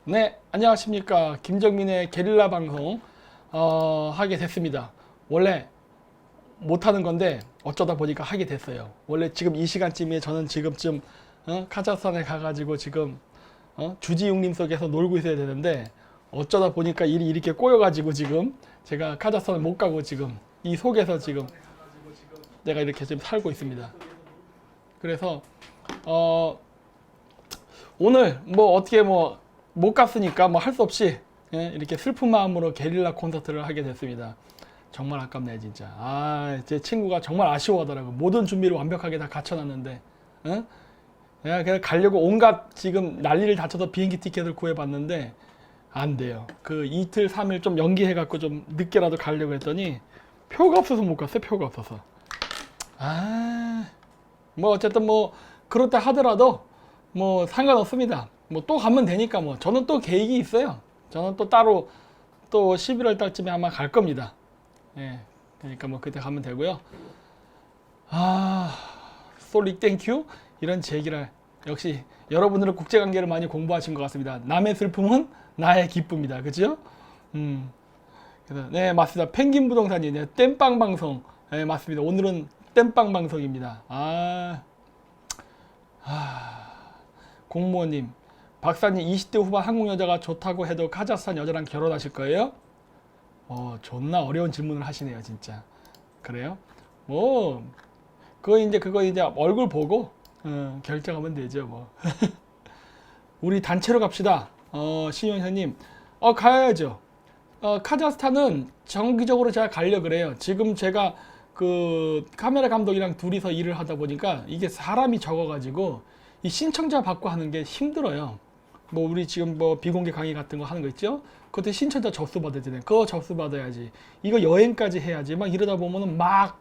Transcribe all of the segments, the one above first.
네, 안녕하십니까. 김정민의 게릴라 방송 하게 됐습니다. 원래 못하는 건데 어쩌다 보니까 하게 됐어요. 원래 지금 이 시간쯤에 저는 지금쯤 카자흐스탄에 가가지고 지금 주지육림 속에서 놀고 있어야 되는데 어쩌다 보니까 일이 이렇게 꼬여가지고 지금 제가 카자흐스탄을 못 가고 지금 이 속에서 지금 내가 이렇게 지금 살고 있습니다. 그래서 오늘 뭐 어떻게 뭐 못 갔으니까 뭐 할 수 없이 이렇게 슬픈 마음으로 게릴라 콘서트를 하게 됐습니다. 정말 아깝네 진짜. 제 친구가 정말 아쉬워하더라고. 모든 준비를 완벽하게 다 갖춰놨는데 내가 그냥 가려고 온갖 지금 난리를 다쳐서 비행기 티켓을 구해봤는데 안 돼요. 그 이틀 3일 좀 연기해갖고 좀 늦게라도 가려고 했더니 표가 없어서 못 갔어요. 표가 없어서. 뭐 어쨌든 뭐 그렇다 하더라도 뭐 상관없습니다. 뭐 또 가면 되니까 뭐 저는 또 계획이 있어요. 저는 또 따로 또 11월 달쯤에 아마 갈 겁니다. 그러니까 뭐 그때 가면 되고요. 솔리 땡큐 이런 제 얘기를 역시 여러분들은 국제관계를 많이 공부하신 것 같습니다. 남의 슬픔은 나의 기쁨이다, 그죠? 그래서 네 맞습니다. 펭귄 부동산이 땜빵 방송 맞습니다. 오늘은 땜빵 방송입니다. 공무원님, 박사님 20대 후반 한국 여자가 좋다고 해도 카자흐스탄 여자랑 결혼하실 거예요? 존나 어려운 질문을 하시네요, 진짜. 그래요? 뭐, 그거 이제 얼굴 보고, 결정하면 되죠, 뭐. 우리 단체로 갑시다. 신용현님, 가야죠. 카자흐스탄은 정기적으로 제가 가려고 그래요. 지금 제가 그 카메라 감독이랑 둘이서 일을 하다 보니까 이게 사람이 적어가지고 이 신청자 받고 하는 게 힘들어요. 뭐 우리 지금 뭐 비공개 강의 같은 거 하는 거 있죠? 그때 신청자 접수 받아야 되네. 그거 접수 받아야지. 이거 여행까지 해야지. 막 이러다 보면은 막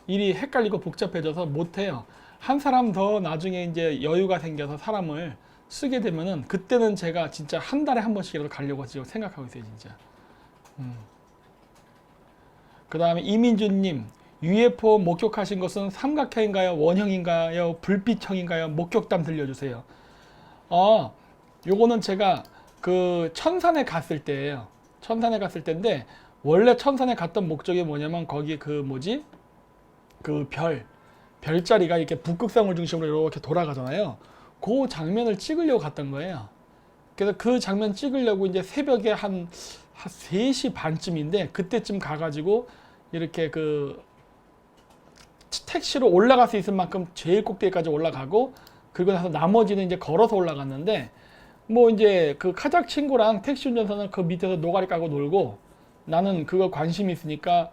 일이 헷갈리고 복잡해져서 못 해요. 한 사람 더 나중에 이제 여유가 생겨서 사람을 쓰게 되면은 그때는 제가 진짜 한 달에 한 번씩이라도 가려고 지금 생각하고 있어요, 진짜. 그 다음에 이민주님, UFO 목격하신 것은 삼각형인가요? 원형인가요? 불빛형인가요? 목격담 들려주세요. 요거는 제가 그 천산에 갔을 때예요. 천산에 갔을 때인데 원래 천산에 갔던 목적이 뭐냐면 거기 그 뭐지? 그 별자리가 이렇게 북극성을 중심으로 이렇게 돌아가잖아요. 그 장면을 찍으려고 갔던 거예요. 그래서 그 장면 찍으려고 이제 새벽에 한 3시 반쯤인데 그때쯤 가가지고 이렇게 그 택시로 올라갈 수 있을 만큼 제일 꼭대기까지 올라가고 그리고 나서 나머지는 이제 걸어서 올라갔는데 뭐 이제 그 카자흐 친구랑 택시 운전사는 그 밑에서 노가리 까고 놀고 나는 그거 관심이 있으니까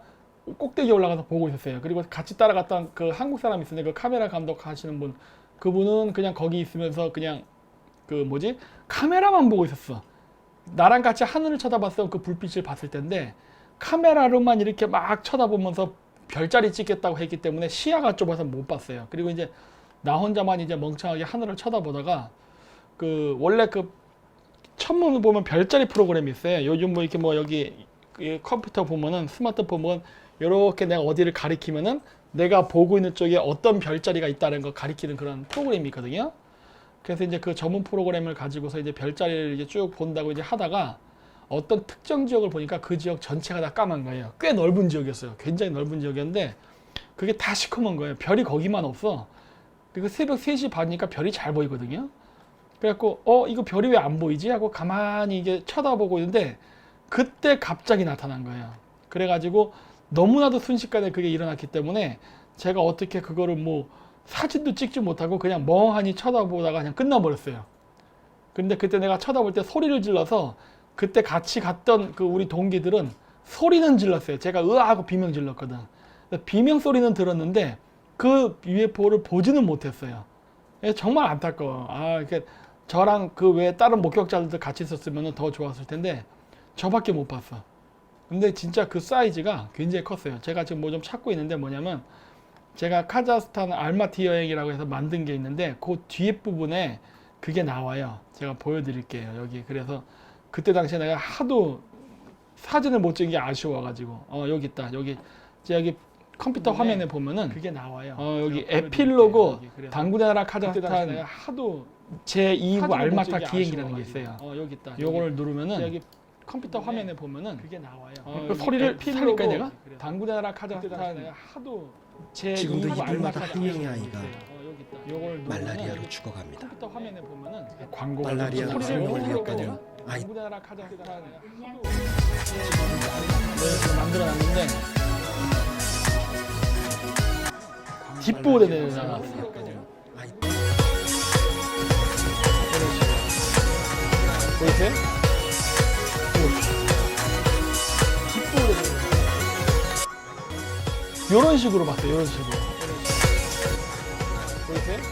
꼭대기 올라가서 보고 있었어요. 그리고 같이 따라갔던 그 한국 사람이 있었는데 그 카메라 감독 하시는 분 그분은 그냥 거기 있으면서 그냥 그 뭐지 카메라만 보고 있었어. 나랑 같이 하늘을 쳐다봤어. 그 불빛을 봤을 텐데 카메라로만 이렇게 막 쳐다보면서 별자리 찍겠다고 했기 때문에 시야가 좁아서 못 봤어요. 그리고 이제 나 혼자만 이제 멍청하게 하늘을 쳐다보다가 그 원래 그 천문을 보면 별자리 프로그램이 있어요. 요즘 뭐 이렇게 뭐 여기 컴퓨터 보면은 스마트폰 보면 이렇게 내가 어디를 가리키면은 내가 보고 있는 쪽에 어떤 별자리가 있다는 거 가리키는 그런 프로그램이 있거든요. 그래서 이제 그 전문 프로그램을 가지고서 이제 별자리를 이제 쭉 본다고 이제 하다가 어떤 특정 지역을 보니까 그 지역 전체가 다 까만 거예요. 꽤 넓은 지역이었어요. 굉장히 넓은 지역이었는데 그게 다 시커먼 거예요. 별이 거기만 없어. 그리고 새벽 3시 반이니까 별이 잘 보이거든요. 그래갖고 이거 별이 왜 안 보이지? 하고 가만히 이게 쳐다보고 있는데 그때 갑자기 나타난 거예요. 그래가지고 너무나도 순식간에 그게 일어났기 때문에 제가 어떻게 그거를 뭐 사진도 찍지 못하고 그냥 멍하니 쳐다보다가 그냥 끝나버렸어요. 근데 그때 내가 쳐다볼 때 소리를 질러서 그때 같이 갔던 그 우리 동기들은 소리는 질렀어요. 제가 으아 하고 비명 질렀거든. 비명 소리는 들었는데 그 UFO를 보지는 못했어요. 정말 안타까워. 이렇게 저랑 그 외에 다른 목격자들도 같이 있었으면 더 좋았을 텐데 저밖에 못 봤어. 근데 진짜 그 사이즈가 굉장히 컸어요. 제가 지금 뭐 좀 찾고 있는데 뭐냐면 제가 카자흐스탄 알마티 여행이라고 해서 만든 게 있는데 그 뒤에 부분에 그게 나와요. 제가 보여드릴게요. 여기 그래서 그때 당시에 내가 하도 사진을 못 찍은 게 아쉬워가지고 여기 있다. 여기 컴퓨터 화면에 보면은 그게 나와요. 여기 에필로그 당구대나라 카자흐스탄 내가 하도 제2부 알마타 기행이라는 게 있어요. 여기 있다. 요걸 누르면은 여기 컴퓨터 화면에 보면은 그게 나와요. 그 소리를 살릴까 내가? 당구대나라 카자흐스탄 하도 지금도 제2부 이불마다 알마타 한 명의 기행이라는 게 아이가 있어요. 여기 있다. 요걸 누르면은 말라리아로 죽어갑니다. 컴퓨터 화면에 보면은 광고 말라리아가 생명을 위협받는 아이. 당구대나라 카자흐스탄 하도 제2부 만들어놨는데 뒷부분에 나왔어요. 아이. 보이세요? 뒷부분에 이런 식으로 봤어요. 이런 식으로. 보이세요? 네.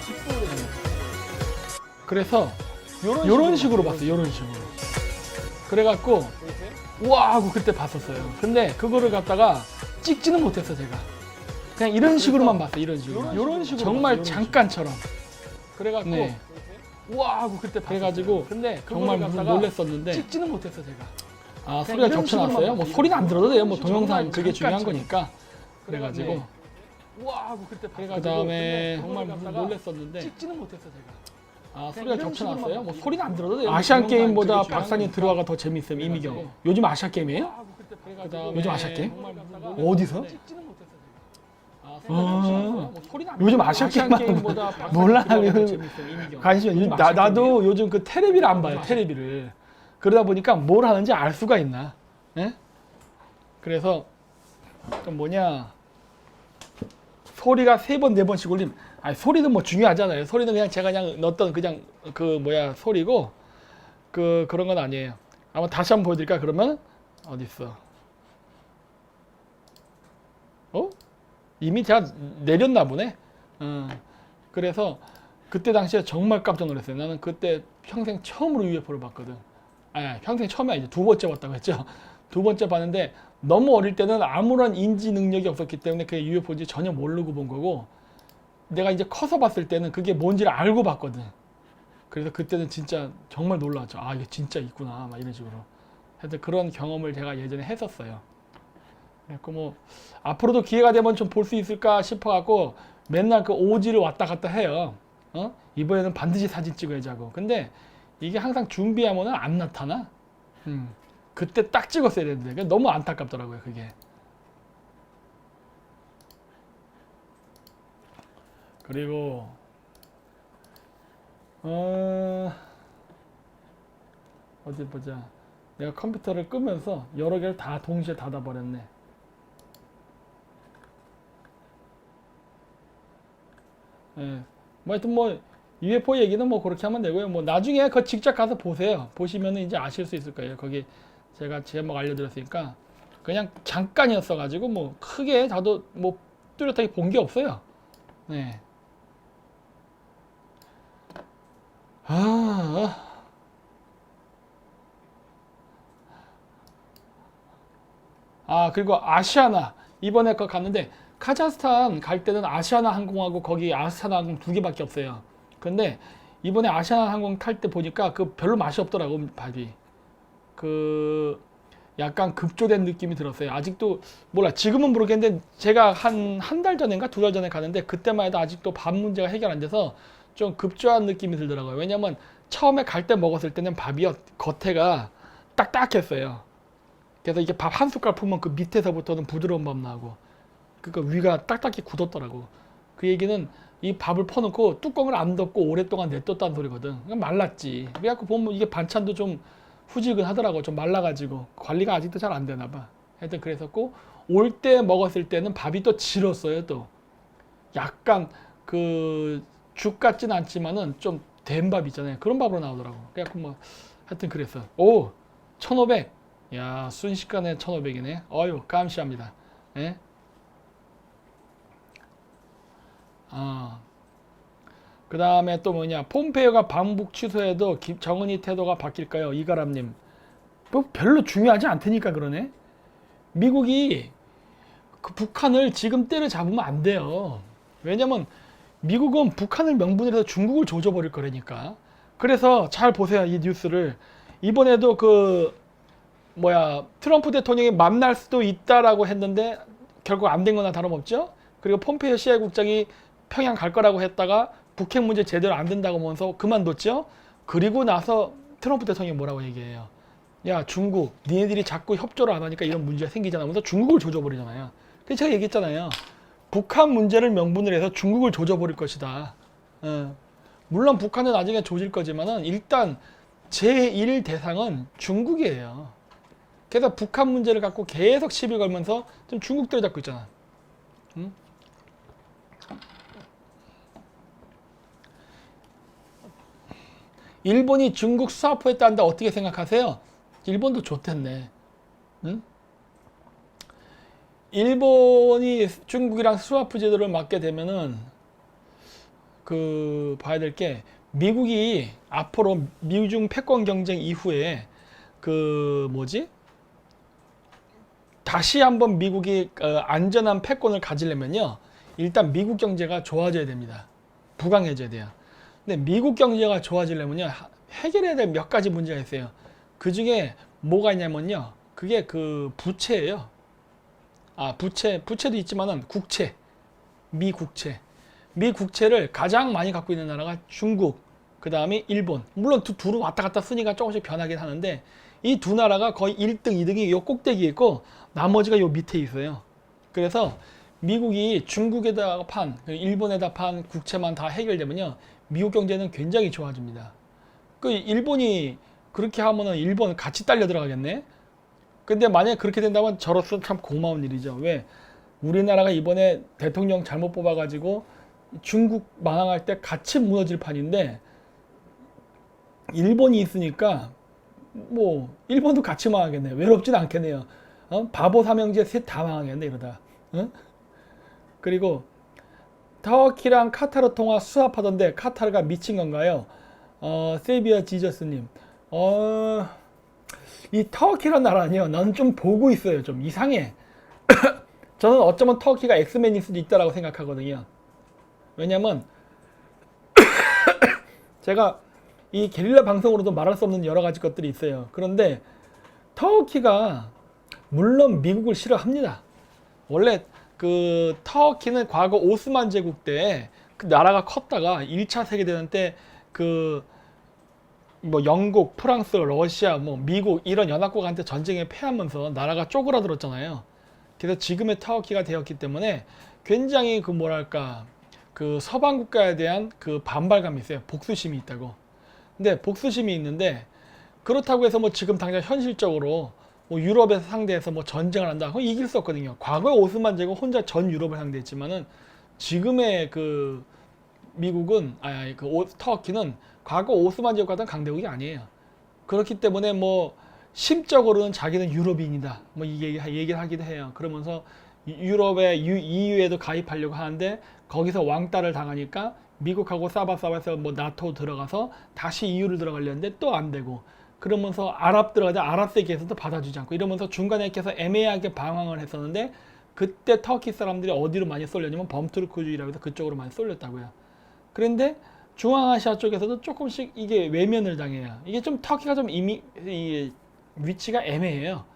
뒷부분에. 그래서 이런 식으로 봤어요. 이런 식으로. 그래갖고 우와 하고 그때 봤었어요. 근데 그거를 갖다가 찍지는 못했어 제가. 그냥 이런 식으로만 봤어요. 이런 식으로. 이런 식으로 정말 잠깐처럼. 그래갖고 우와 하고 그때 그래가지고 근데 정말 놀랬었는데 찍지는 못했어 제가. 아 소리가 겹쳐놨어요? 뭐 소리는 안 들어도 돼요. 뭐 동영상 그게 중요한 거니까. 그래가지고 우와 하고 그때 그 다음에 정말 놀랬었는데 찍지는 못했어 제가. 아 소리가 겹쳐놨어요? 뭐 소리는 안 들어도 돼요. 아시안 게임보다 박사님 들어와가 더 재밌어요. 이미경. 요즘 아시안 게임이에요? 요즘 아시안 게임? 어디서? 요즘 아시안 게임보다 몰라. 관심이 나도 요즘 그 테레비를 안 봐요. 테레비를. 그러다 보니까 뭘 하는지 알 수가 있나? 예? 그래서 좀 뭐냐 소리가 3번 4번씩 울림. 아니 소리는 뭐 중요하잖아요. 소리는 그냥 제가 그냥 넣었던 그냥 그 뭐야 소리고 그런 건 아니에요. 한번 다시 한번 보여드릴까? 그러면 어디 있어? 이미 제가 내렸나 보네. 그래서 그때 당시에 정말 깜짝 놀랐어요. 나는 그때 평생 처음으로 UFO를 봤거든. 아니 평생 처음이 아니지. 2번째 봤다고 했죠. 2번째 봤는데 너무 어릴 때는 아무런 인지 능력이 없었기 때문에 그게 UFO인지 전혀 모르고 본 거고 내가 이제 커서 봤을 때는 그게 뭔지를 알고 봤거든. 그래서 그때는 진짜 정말 놀랐죠. 아 이게 진짜 있구나 막 이런 식으로. 하여튼 그런 경험을 제가 예전에 했었어요. 그래서 뭐 앞으로도 기회가 되면 좀 볼 수 있을까 싶어갖고 맨날 그 오지를 왔다 갔다 해요. 이번에는 반드시 사진 찍어야지 하고. 근데 이게 항상 준비하면은 안 나타나. 그때 딱 찍었어야 되는데 너무 안타깝더라고요 그게. 그리고 어디 보자. 내가 컴퓨터를 끄면서 여러 개를 다 동시에 닫아버렸네. 예. 뭐 하여튼 뭐 UFO 얘기는 뭐 그렇게 하면 되고요. 뭐 나중에 그 직접 가서 보세요. 보시면은 이제 아실 수 있을 거예요. 거기 제가 제목 알려드렸으니까 그냥 잠깐이었어 가지고 뭐 크게 저도 뭐 뚜렷하게 본 게 없어요. 네. 그리고 아시아나 이번에 거 갔는데 카자흐스탄 갈 때는 아시아나 항공하고 거기 아스타나 항공 2개밖에 없어요. 근데 이번에 아시아나 항공 탈 때 보니까 그 별로 맛이 없더라고. 밥이 그 약간 급조된 느낌이 들었어요. 아직도 몰라 지금은 모르겠는데 제가 한 달 전인가 2달 전에 가는데 그때만 해도 아직도 밥 문제가 해결 안 돼서 좀 급조한 느낌이 들더라고요. 왜냐면 처음에 갈 때 먹었을 때는 밥이 겉에가 딱딱했어요. 그래서 이게 밥 한 숟갈 풀면 그 밑에서부터는 부드러운 밥 나고 그러니까 위가 딱딱히 굳었더라고. 그 얘기는 이 밥을 퍼놓고 뚜껑을 안 덮고 오랫동안 냅뒀다는 소리거든. 그러니까 말랐지. 그래갖고 보면 이게 반찬도 좀 후지근하더라고. 좀 말라가지고 관리가 아직도 잘 안 되나 봐. 하여튼 그랬었고 올 때 먹었을 때는 밥이 또 질었어요. 또 약간 그 죽 같진 않지만은 좀 된 밥 있잖아요. 그런 밥으로 나오더라고. 그래갖고 뭐 하여튼 그랬어. 오 1500. 야 순식간에 1500이네. 어유 감시합니다. 예? 그 다음에 또 뭐냐 폼페이오가 방북 취소해도 정은희 태도가 바뀔까요? 이가람님 뭐 별로 중요하지 않다니까 그러네. 미국이 그 북한을 지금 때려잡으면 안 돼요. 왜냐면 미국은 북한을 명분으로 해서 중국을 조져버릴 거라니까. 그래서 잘 보세요 이 뉴스를. 이번에도 그 뭐야 트럼프 대통령이 만날 수도 있다라고 했는데 결국 안 된 거나 다름없죠. 그리고 폼페이오 CIA 국장이 평양 갈 거라고 했다가 북핵 문제 제대로 안 된다고 하면서 그만뒀죠. 그리고 나서 트럼프 대통령이 뭐라고 얘기해요. 야 중국 니네들이 자꾸 협조를 안 하니까 이런 문제가 생기잖아 하면서 중국을 조져버리잖아요. 그래서 제가 얘기했잖아요. 북한 문제를 명분으로 해서 중국을 조져버릴 것이다. 물론 북한은 나중에 조질 거지만은 일단 제1 대상은 중국이에요. 그래서 북한 문제를 갖고 계속 시비 걸면서 좀 중국 때려잡고 있잖아. 응? 일본이 중국 수화포했다는데 어떻게 생각하세요? 일본도 좋댔네. 응? 일본이 중국이랑 스와프 제도를 맞게 되면은 그 봐야 될 게 미국이 앞으로 미중 패권 경쟁 이후에 그 뭐지? 다시 한번 미국이 안전한 패권을 가지려면요. 일단 미국 경제가 좋아져야 됩니다. 부강해져야 돼요. 근데 미국 경제가 좋아지려면요. 해결해야 될 몇 가지 문제가 있어요. 그 중에 뭐가 있냐면요. 그게 그 부채예요. 부채도 있지만은 국채, 미국채. 미국채를 가장 많이 갖고 있는 나라가 중국, 그 다음에 일본. 물론 둘은 왔다 갔다 순위가 조금씩 변하긴 하는데 이 두 나라가 거의 1등, 2등이 요 꼭대기에 있고 나머지가 요 밑에 있어요. 그래서 미국이 중국에다 판, 일본에다 판 국채만 다 해결되면요. 미국 경제는 굉장히 좋아집니다. 그 일본이 그렇게 하면은 일본 같이 딸려 들어가겠네? 근데 만약에 그렇게 된다면 저로서 참 고마운 일이죠. 왜? 우리나라가 이번에 대통령 잘못 뽑아가지고 중국 망할 때 같이 무너질 판인데 일본이 있으니까 뭐 일본도 같이 망하겠네. 외롭진 않겠네요. 바보 삼형제 셋 다 망하겠네 이러다. 그리고 터키랑 카타르 통화 수합하던데 카타르가 미친 건가요? 세비야 지저스님. 이 터키란 나라는요. 나는 좀 보고 있어요. 좀 이상해. 저는 어쩌면 터키가 엑스맨일 수도 있다라고 생각하거든요. 왜냐면 제가 이 게릴라 방송으로도 말할 수 없는 여러 가지 것들이 있어요. 그런데 터키가 물론 미국을 싫어합니다. 원래 그 터키는 과거 오스만 제국 때 그 나라가 컸다가 1차 세계대전 때 그 뭐 영국, 프랑스, 러시아, 뭐 미국 이런 연합국한테 전쟁에 패하면서 나라가 쪼그라들었잖아요. 그래서 지금의 터키가 되었기 때문에 굉장히 그 뭐랄까 그 서방 국가에 대한 그 반발감이 있어요. 복수심이 있다고. 근데 복수심이 있는데 그렇다고 해서 뭐 지금 당장 현실적으로 뭐 유럽에서 상대해서 뭐 전쟁을 한다. 그건 이길 수 없거든요. 과거에 오스만 제국 혼자 전 유럽을 상대했지만은 지금의 그 미국은 터키는 과거 오스만 제국 같은 강대국이 아니에요. 그렇기 때문에 뭐 심적으로는 자기는 유럽인이다. 뭐 이게 얘기를 하기도 해요. 그러면서 유럽의 EU에도 가입하려고 하는데 거기서 왕따를 당하니까 미국하고 싸바싸바해서 뭐 나토 들어가서 다시 EU를 들어가려는데 또 안 되고 그러면서 아랍 들어가자 아랍 세계에서도 받아주지 않고 이러면서 중간에 계속 애매하게 방황을 했었는데 그때 터키 사람들이 어디로 많이 쏠렸냐면 범투르크주의라고 해서 그쪽으로 많이 쏠렸다고요. 그런데 중앙아시아 쪽에서도 조금씩 이게 외면을 당해요. 이게 좀 터키가 좀 이미 위치가 애매해요.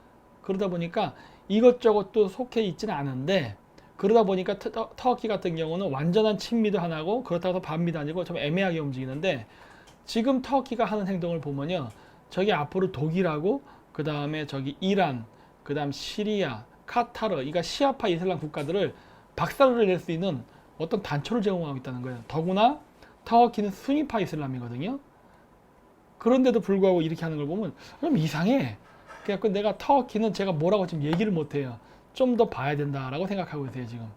그러다 보니까 이것저것도 속해 있지는 않은데 그러다 보니까 터키 같은 경우는 완전한 친미도 안 하고 그렇다고 해서 반미도 아니고 좀 애매하게 움직이는데 지금 터키가 하는 행동을 보면요. 저기 앞으로 독일하고 그 다음에 저기 이란, 그 다음 시리아, 카타르, 그러니까 시아파 이슬람 국가들을 박살을 낼 수 있는 어떤 단초를 제공하고 있다는 거예요. 더구나 터키는 수니파 이슬람이거든요. 그런데도 불구하고 이렇게 하는 걸 보면 좀 이상해. 그래서 내가 터키는 제가 뭐라고 지금 얘기를 못해요. 좀 더 봐야 된다라고 생각하고 있어요 지금.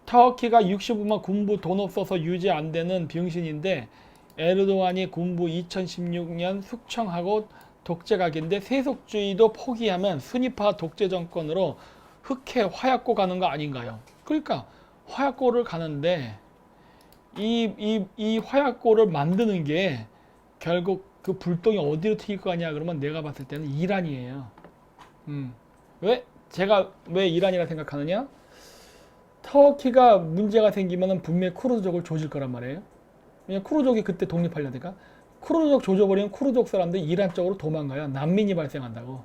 터키가 65만 군부 돈 없어서 유지 안 되는 병신인데 에르도안이 군부 2016년 숙청하고 독재각인데 세속주의도 포기하면 순위파 독재 정권으로 흑해 화약고 가는 거 아닌가요? 그러니까 화약고를 가는데 이 화약고를 만드는 게 결국 그 불똥이 어디로 튀길 거냐 그러면 내가 봤을 때는 이란이에요. 제가 왜 이란이라 생각하느냐? 터키가 문제가 생기면은 분명히 쿠르드족을 조질 거란 말이에요. 왜냐 쿠르드족이 그때 독립하려니까 쿠르드족 조져버리면 쿠르드족 사람들이 이란 쪽으로 도망가요. 난민이 발생한다고.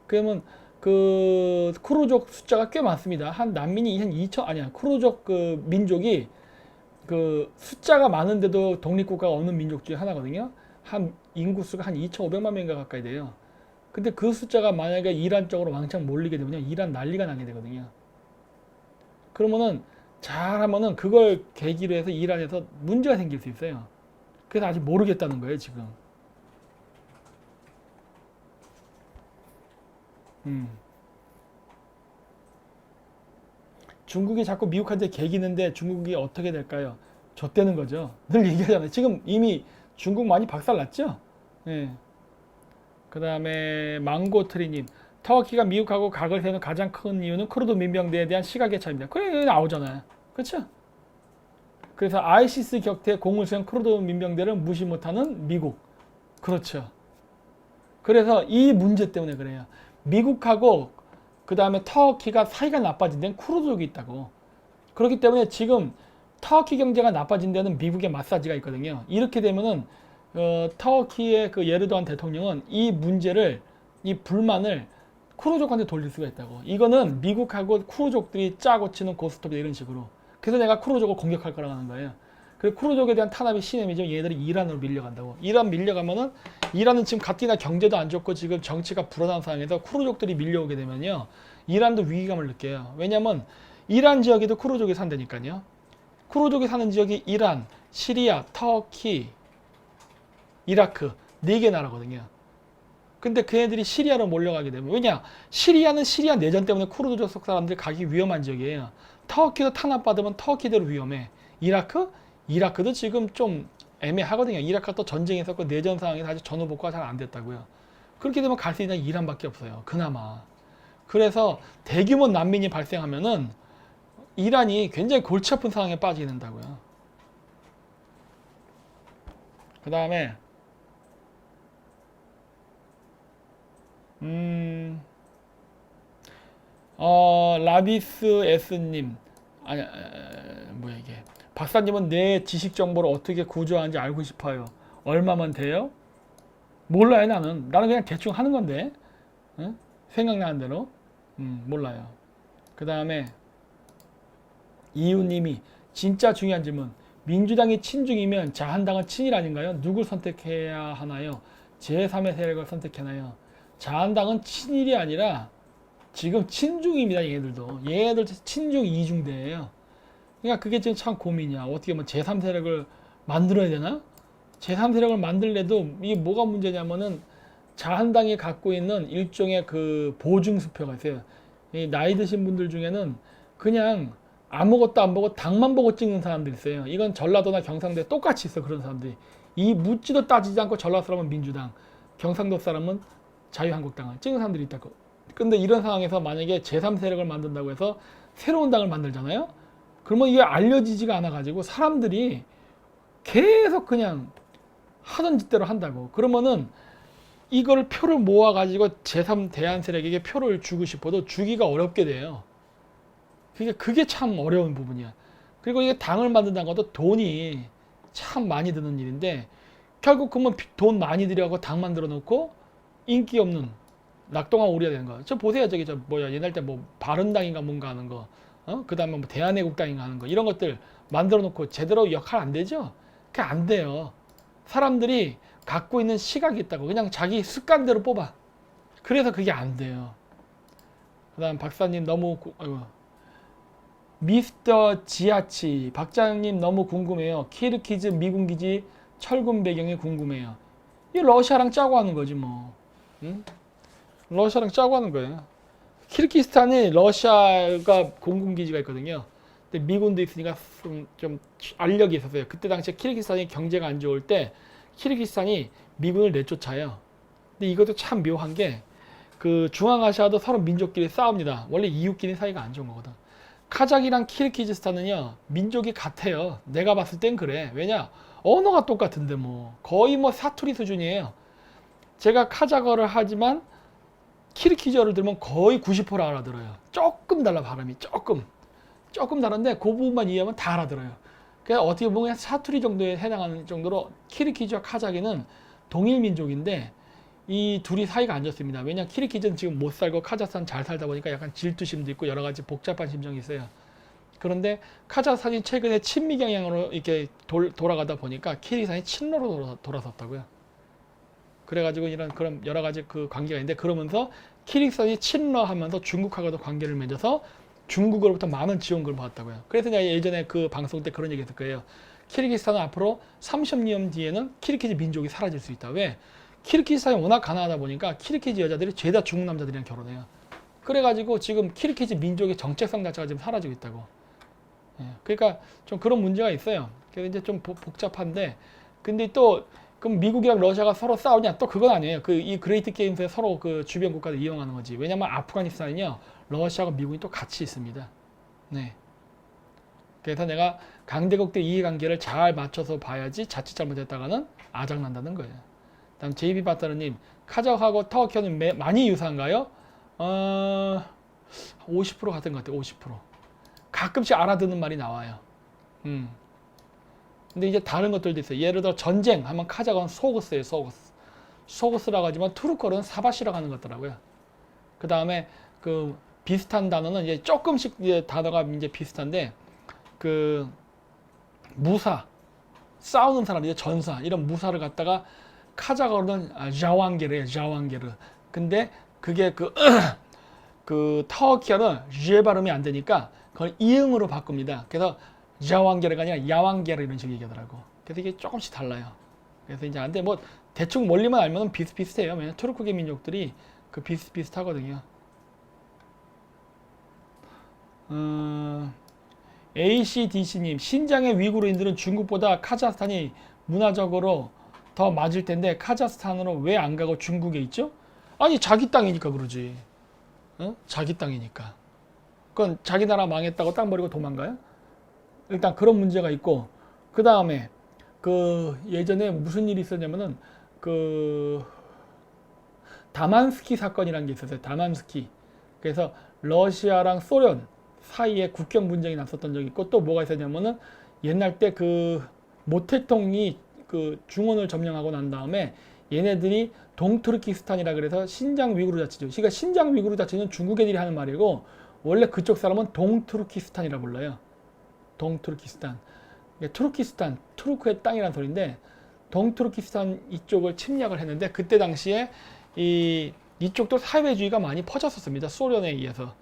그러면 그 쿠르족 숫자가 꽤 많습니다. 한 난민이 한 2천 아니야 쿠르족 그 민족이 그 숫자가 많은데도 독립국가가 없는 민족 중에 하나거든요. 한 인구수가 한 2,500만 명인가 가까이 돼요. 근데 그 숫자가 만약에 이란 쪽으로 왕창 몰리게 되면요, 이란 난리가 나게 되거든요. 그러면은 잘하면은 그걸 계기로 해서 이란에서 문제가 생길 수 있어요. 그래서 아직 모르겠다는 거예요, 지금. 중국이 자꾸 미국한테 개기는데 중국이 어떻게 될까요? 좆되는 거죠. 늘 얘기하잖아요. 지금 이미 중국 많이 박살났죠? 예. 그 다음에 망고트리님, 터키가 미국하고 각을 세우는 가장 큰 이유는 쿠르드 민병대에 대한 시각의 차이입니다. 그래 나오잖아요. 그렇죠? 그래서 아이시스 격퇴 공을 세운 쿠르드 민병대를 무시 못하는 미국. 그렇죠. 그래서 이 문제 때문에 그래요. 미국하고 그 다음에 터키가 사이가 나빠진 데는 쿠르드족이 있다고. 그렇기 때문에 지금 터키 경제가 나빠진 데는 미국의 마사지가 있거든요. 이렇게 되면은 터키의 그 예르도안 대통령은 이 문제를, 이 불만을 쿠르족한테 돌릴 수가 있다고. 이거는 미국하고 쿠르족들이 짜고 치는 고스톱이다 이런 식으로. 그래서 내가 쿠르족을 공격할 거라고 하는 거예요. 그리고 쿠르족에 대한 탄압이 심해지면 얘네들이 이란으로 밀려간다고. 이란 밀려가면은 이란은 지금 가뜩이나 경제도 안 좋고 지금 정치가 불안한 상황에서 쿠르족들이 밀려오게 되면요, 이란도 위기감을 느껴요. 왜냐면 이란 지역에도 쿠르족이 산다니까요. 쿠르족이 사는 지역이 이란, 시리아, 터키, 이라크 4개 나라거든요. 근데 그 애들이 시리아로 몰려가게 되면, 왜냐? 시리아는 시리아 내전 때문에 쿠르드족 속 사람들이 가기 위험한 지역이에요. 터키도 탄압받으면 터키대로 위험해. 이라크도 지금 좀 애매하거든요. 이라크가 또 전쟁이 있었고 내전 상황에서 아직 전후 복구가 잘 안 됐다고요. 그렇게 되면 갈 수 있는 이란밖에 없어요. 그나마. 그래서 대규모 난민이 발생하면은 이란이 굉장히 골치 아픈 상황에 빠지게 된다고요. 그 다음에 라비스 S님, 아니, 뭐야 이게. 박사님은 내 지식 정보를 어떻게 구조하는지 알고 싶어요. 얼마만 돼요? 몰라요, 나는. 나는 그냥 대충 하는 건데. 응? 생각나는 대로. 몰라요. 그 다음에 이유님이 진짜 중요한 질문. 민주당이 친중이면 자한당은 친일 아닌가요? 누굴 선택해야 하나요? 제3의 세력을 선택하나요? 자한당은 친일이 아니라 지금 친중입니다. 얘네들도 친중 이중대예요. 그러니까 그게 지금 참 고민이야. 어떻게 뭐 제3세력을 만들어야 되나? 제3세력을 만들래도 이게 뭐가 문제냐면은 자한당이 갖고 있는 일종의 그 보증수표가 있어요. 이 나이 드신 분들 중에는 그냥 아무것도 안 보고 당만 보고 찍는 사람들이 있어요. 이건 전라도나 경상도에 똑같이 있어. 그런 사람들이. 이 묻지도 따지지 않고 전라도 사람은 민주당, 경상도 사람은 자유한국당을 찍는 사람들이 있다고. 근데 이런 상황에서 만약에 제3세력을 만든다고 해서 새로운 당을 만들잖아요. 그러면 이게 알려지지가 않아가지고 사람들이 계속 그냥 하던 짓대로 한다고. 그러면은 이걸 표를 모아가지고 제3 대한세력에게 표를 주고 싶어도 주기가 어렵게 돼요. 그게 참 어려운 부분이야. 그리고 이게 당을 만든다는 것도 돈이 참 많이 드는 일인데, 결국 그러면 돈 많이 들여갖고 당 만들어 놓고 인기 없는 낙동강 오리가 되는 거야. 저 보세요. 저 뭐야, 옛날 때 뭐 바른당인가 뭔가 하는 거, 그 다음에 뭐 대한애국당인가 하는 거, 이런 것들 만들어 놓고 제대로 역할 안 되죠? 그게 안 돼요. 사람들이 갖고 있는 시각이 있다고. 그냥 자기 습관대로 뽑아. 그래서 그게 안 돼요. 그 다음 박사님 너무 미스터 지아치 박장님 너무 궁금해요. 키르키즈 미군 기지 철군 배경이 궁금해요. 이 러시아랑 짜고 하는 거지 뭐. 응? 러시아랑 짜고 하는 거예요. 키르기스탄에 러시아가 공군 기지가 있거든요. 근데 미군도 있으니까 좀 알력이 있었어요. 그때 당시에 키르기스탄이 경제가 안 좋을 때 키르기스탄이 미군을 내쫓아요. 근데 이것도 참 묘한 게 그 중앙아시아도 서로 민족끼리 싸웁니다. 원래 이웃끼리 사이가 안 좋은 거거든. 카자흐이랑 키르기즈스탄은요 민족이 같아요. 내가 봤을 땐 그래. 왜냐, 언어가 똑같은데 뭐 거의 뭐 사투리 수준이에요. 제가 카자흐어를 하지만 키르기즈어를 들으면 거의 90% 알아들어요. 조금 달라, 발음이 조금 다른데 그 부분만 이해하면 다 알아들어요. 그러니까 어떻게 보면 사투리 정도에 해당하는 정도로 키르기즈와 카자흐는 동일 민족인데 이 둘이 사이가 안 좋습니다. 왜냐 키르기즈는 지금 못 살고 카자흐스탄 잘 살다 보니까 약간 질투심도 있고 여러 가지 복잡한 심정이 있어요. 그런데 카자흐스탄이 최근에 친미 경향으로 이렇게 돌아가다 보니까 키르기스탄이 친러로 돌아섰다고요. 그래가지고 이런 그런 여러 가지 그 관계가 있는데 그러면서 키르기스탄이 친러하면서 중국하고도 관계를 맺어서 중국으로부터 많은 지원금을 받았다고요. 그래서 내가 예전에 그 방송 때 그런 얘기 했을 거예요. 키르기스탄은 앞으로 30년 뒤에는 키르기즈 민족이 사라질 수 있다. 왜? 키르기스탄이 워낙 가난하다 보니까 키르기즈 여자들이 죄다 중국 남자들이랑 결혼해요. 그래가지고 지금 키르기즈 민족의 정체성 자체가 지금 사라지고 있다고. 예, 그러니까 좀 그런 문제가 있어요. 그래서 이제 좀 복잡한데, 근데 또 그럼 미국이랑 러시아가 서로 싸우냐? 또 그건 아니에요. 그 이 그레이트 게임스에 서로 그 주변 국가들 이용하는 거지. 왜냐면 아프가니스탄은요, 러시아가 미국이 또 같이 있습니다. 네. 그래서 내가 강대국들 이해관계를 잘 맞춰서 봐야지 자칫 잘못했다가는 아작난다는 거예요. 다음 JB 바타르님, 카자흐하고 터키는 많이 유사한가요? 50% 같은 것 같아요. 50%. 가끔씩 알아듣는 말이 나와요. 근데 이제 다른 것들도 있어요. 예를 들어 전쟁 하면 카자흐는 소그스예요. 소그스라고 하지만 투르크어는 사바시라고 하는 것 같더라고요. 그 다음에 그 비슷한 단어는 이제 조금씩 이제 단어가 이제 비슷한데 그 무사 싸우는 사람 이제 전사 이런 무사를 갖다가 카자흐어로는 자완게르. 근데 그게 그 터키어는 제 발음이 안 되니까 그걸 이응으로 바꿉니다. 그래서 자완게르가 아니라 야완게르 이런 식으로 얘기하더라고. 그래서 이게 조금씩 달라요. 그래서 이제 안돼 뭐 대충 원리만 알면 비슷비슷해요. 왜냐면 투르크계 민족들이 그 비슷비슷하거든요. ACDC님, 신장의 위구르인들은 중국보다 카자흐스탄이 문화적으로 더 맞을 텐데 카자흐스탄으로 왜 안 가고 중국에 있죠? 아니 자기 땅이니까 그러지. 어? 자기 땅이니까. 그건 자기 나라 망했다고 땅 버리고 도망가요? 일단 그런 문제가 있고 그 다음에 그 예전에 무슨 일이 있었냐면은 그 다만스키 사건이라는 게 있었어요. 다만스키. 그래서 러시아랑 소련 사이에 국경 분쟁이 났었던 적이 있고 또 뭐가 있었냐면은 옛날 때 그 모태통이 그 중원을 점령하고 난 다음에 얘네들이 동투르키스탄이라 그래서 신장 위구르 자치죠. 그러니까 신장 위구르 자치는 중국 애들이 하는 말이고 원래 그쪽 사람은 동투르키스탄이라 불러요. 동투르키스탄. 투르키스탄, 투르크의 땅이라는 소리인데 동투르키스탄 이쪽을 침략을 했는데 그때 당시에 이쪽도 사회주의가 많이 퍼졌었습니다. 소련에 의해서.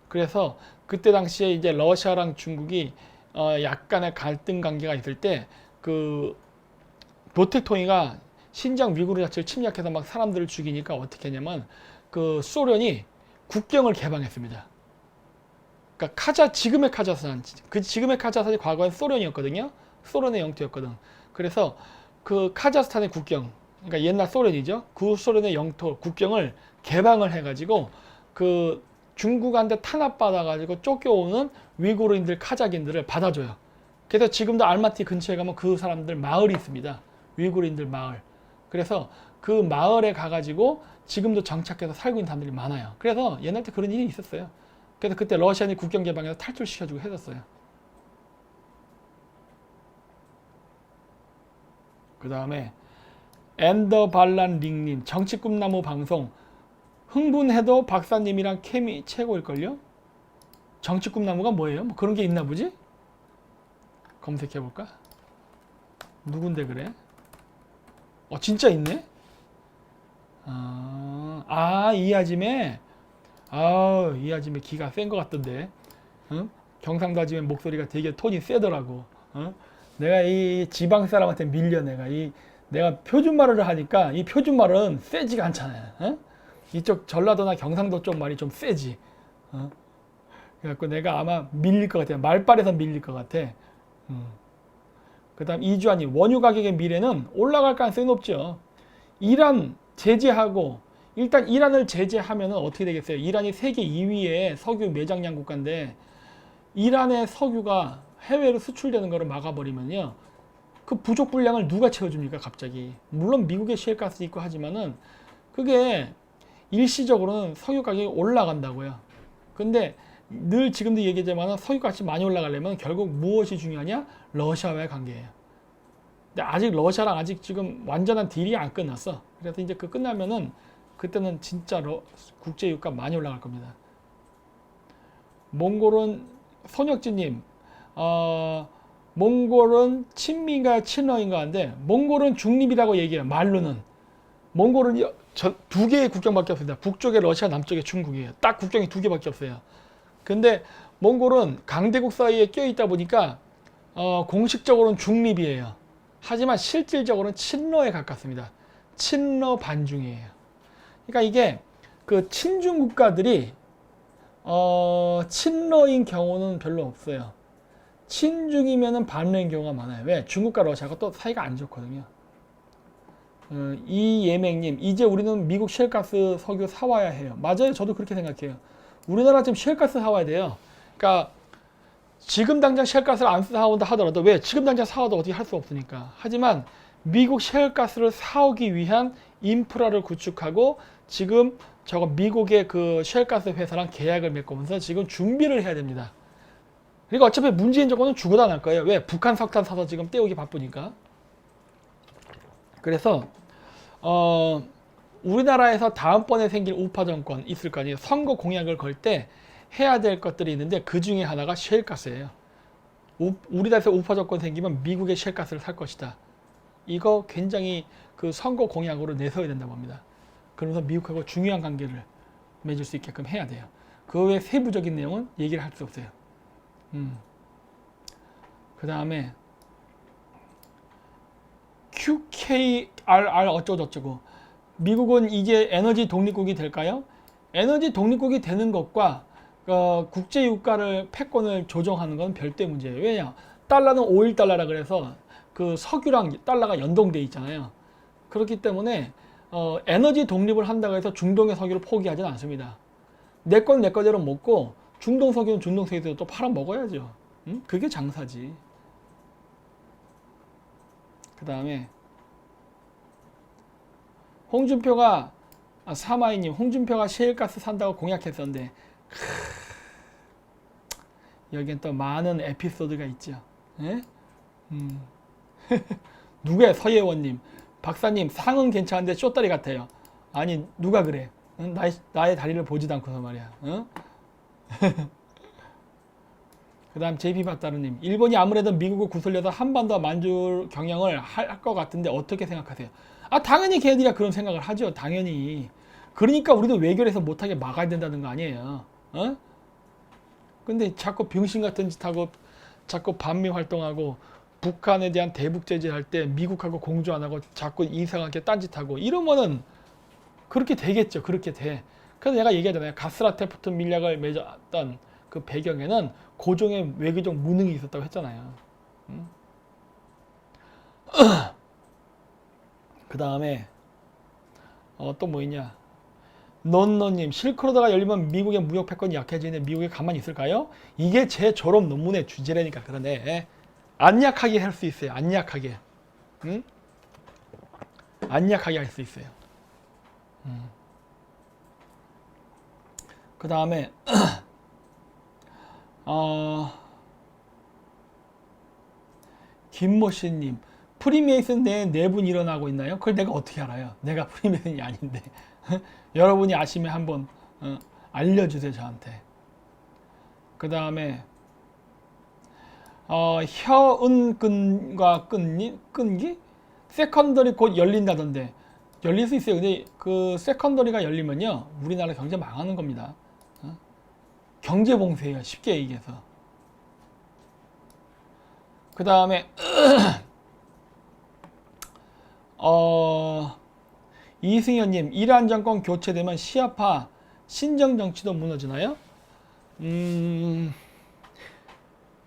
그래서 그때 당시에 이제 러시아랑 중국이 약간의 갈등 관계가 있을 때 그 모태통이가 신장 위구르 자체를 침략해서 막 사람들을 죽이니까 어떻게 했냐면 그 소련이 국경을 개방했습니다. 그러니까 지금의 카자흐스탄, 지금의 카자흐스탄이 과거엔 소련이었거든요. 소련의 영토였거든. 그래서 그 카자흐스탄의 국경, 그러니까 옛날 소련이죠. 그 소련의 영토 국경을 개방을 해가지고 그 중국한테 탄압받아가지고 쫓겨오는 위구르인들, 카자흐인들을 받아줘요. 그래서 지금도 알마티 근처에 가면 그 사람들 마을이 있습니다. 위구르인들 마을. 그래서 그 마을에 가가지고 지금도 정착해서 살고 있는 사람들이 많아요. 그래서 옛날 때 그런 일이 있었어요. 그래서 그때 러시아는 국경 개방해서 탈출시켜주고 했었어요. 그 다음에 엔더 발란 링님, 정치 꿈나무 방송 흥분해도 박사님이랑 케미 최고일걸요? 정치 꿈나무가 뭐예요? 뭐 그런 게 있나 보지? 검색해볼까? 누군데 그래? 진짜 있네? 이 아줌에? 이 아줌에 기가 센 것 같던데. 응? 경상도 아줌에 목소리가 되게 톤이 세더라고. 응? 내가 이 지방 사람한테 밀려 내가 표준말을 하니까 이 표준말은 세지가 않잖아요. 응? 이쪽 전라도나 경상도 쪽 말이 좀 세지. 그래갖고 내가 아마 밀릴 것 같아요. 말빨에서 밀릴 것 같아. 그 다음 이주환님, 원유 가격의 미래는 올라갈 가능성이 높죠. 이란 제재하고 일단 이란을 제재하면 어떻게 되겠어요? 이란이 세계 2위의 석유 매장량 국가인데 이란의 석유가 해외로 수출되는 것을 막아버리면요. 그 부족 분량을 누가 채워줍니까 갑자기? 물론 미국의 시엘가스 있고 하지만은 그게 일시적으로는 석유 가격이 올라간다고요. 근데 늘 지금도 얘기하지만 석유값이 많이 올라가려면 결국 무엇이 중요하냐? 러시아와의 관계예요. 근데 아직 러시아랑 지금 완전한 딜이 안 끝났어. 그래서 이제 그 끝나면은 그때는 진짜로 국제 유가 많이 올라갈 겁니다. 몽골은 손혁진님, 몽골은 친미인가 친러인가 한데 몽골은 중립이라고 얘기해요. 말로는. 몽골은 두 개의 국경밖에 없습니다. 북쪽에 러시아, 남쪽에 중국이에요. 딱 국경이 두 개밖에 없어요. 근데 몽골은 강대국 사이에 껴있다 보니까 공식적으로는 중립이에요. 하지만 실질적으로는 친러에 가깝습니다. 친러 반중이에요. 그러니까 이게 그 친중 국가들이 친러인 경우는 별로 없어요. 친중이면은 반러인 경우가 많아요. 왜? 중국과 러시아가 또 사이가 안 좋거든요. 이예맹님, 이제 우리는 미국 셰일가스 석유 사와야 해요. 맞아요. 저도 그렇게 생각해요. 우리나라 지금 셰일가스 사와야 돼요. 그러니까 지금 당장 셰일가스를 안 사온다 하더라도 왜? 지금 당장 사와도 어떻게 할 수 없으니까. 하지만 미국 셰일가스를 사오기 위한 인프라를 구축하고 지금 저거 미국의 그 셰일가스 회사랑 계약을 맺고면서 지금 준비를 해야 됩니다. 그러니까 어차피 문재인 정권은 죽어도 안 할 거예요. 왜? 북한 석탄 사서 지금 떼우기 바쁘니까. 그래서 우리나라에서 다음번에 생길 우파 정권 있을 거 아니에요. 선거 공약을 걸 때 해야 될 것들이 있는데 그 중에 하나가 셰일가스예요. 우리나라에서 우파 정권 생기면 미국의 셰일가스를 살 것이다. 이거 굉장히 그 선거 공약으로 내세워야 된다고 합니다. 그러면서 미국하고 중요한 관계를 맺을 수 있게끔 해야 돼요. 그 외 세부적인 내용은 얘기를 할 수 없어요. 그 다음에 QKRR 어쩌고저쩌고. 미국은 이제 에너지 독립국이 될까요? 에너지 독립국이 되는 것과 국제 유가를 패권을 조정하는 건 별도의 문제예요. 왜냐? 달러는 5.1달러라 그래서 그 석유랑 달러가 연동돼 있잖아요. 그렇기 때문에 에너지 독립을 한다고 해서 중동의 석유를 포기하지는 않습니다. 내 건 내 거대로 먹고 중동 석유는 중동 석유대로 또 팔아 먹어야죠. 그게 장사지. 그 다음에 홍준표가 사마이님, 홍준표가 셰일가스 산다고 공약했었는데 여기엔 또 많은 에피소드가 있죠. 예? 누구야? 서예원님, 박사님 상은 괜찮은데 쇼다리 같아요. 아니 누가 그래? 응? 나의 다리를 보지도 않고서 말이야. 응? 그 다음 JP박다르님, 일본이 아무래도 미국을 구슬려서 한반도 만주 경영을 할 것 같은데 어떻게 생각하세요? 당연히 걔네들이 그런 생각을 하죠. 당연히. 그러니까 우리도 외교에서 못하게 막아야 된다는 거 아니에요. 근데 자꾸 병신 같은 짓 하고 자꾸 반미 활동하고 북한에 대한 대북 제재할 때 미국하고 공조 안 하고 자꾸 이상하게 딴짓하고 이러면은 그렇게 되겠죠. 그렇게 돼. 그래서 내가 얘기하잖아요. 가스라테프트 밀약을 맺었던 그 배경에는 고종의 외교적 무능이 있었다고 했잖아요. 그 다음에 또 뭐 있냐? 넌너님, 실크로드가 열리면 미국의 무역 패권이 약해지는데 미국이 가만히 있을까요? 이게 제 졸업 논문의 주제라니까. 그러네. 안 약하게 할 수 있어요. 안 약하게. 응? 안 약하게 할 수 있어요. 그 다음에 김모씨님, 프리메이슨 내 내분 일어나고 있나요? 그걸 내가 어떻게 알아요? 내가 프리메이슨이 아닌데. 여러분이 아시면 한번 알려주세요, 저한테. 그 다음에 혀은근과 끈기? 세컨더리 곧 열린다던데. 열릴 수 있어요. 근데 그 세컨더리가 열리면요, 우리나라 경제 망하는 겁니다. 경제 봉쇄예요, 쉽게 얘기해서. 그 다음에 이승현님, 이란 정권 교체되면 시아파 신정 정치도 무너지나요?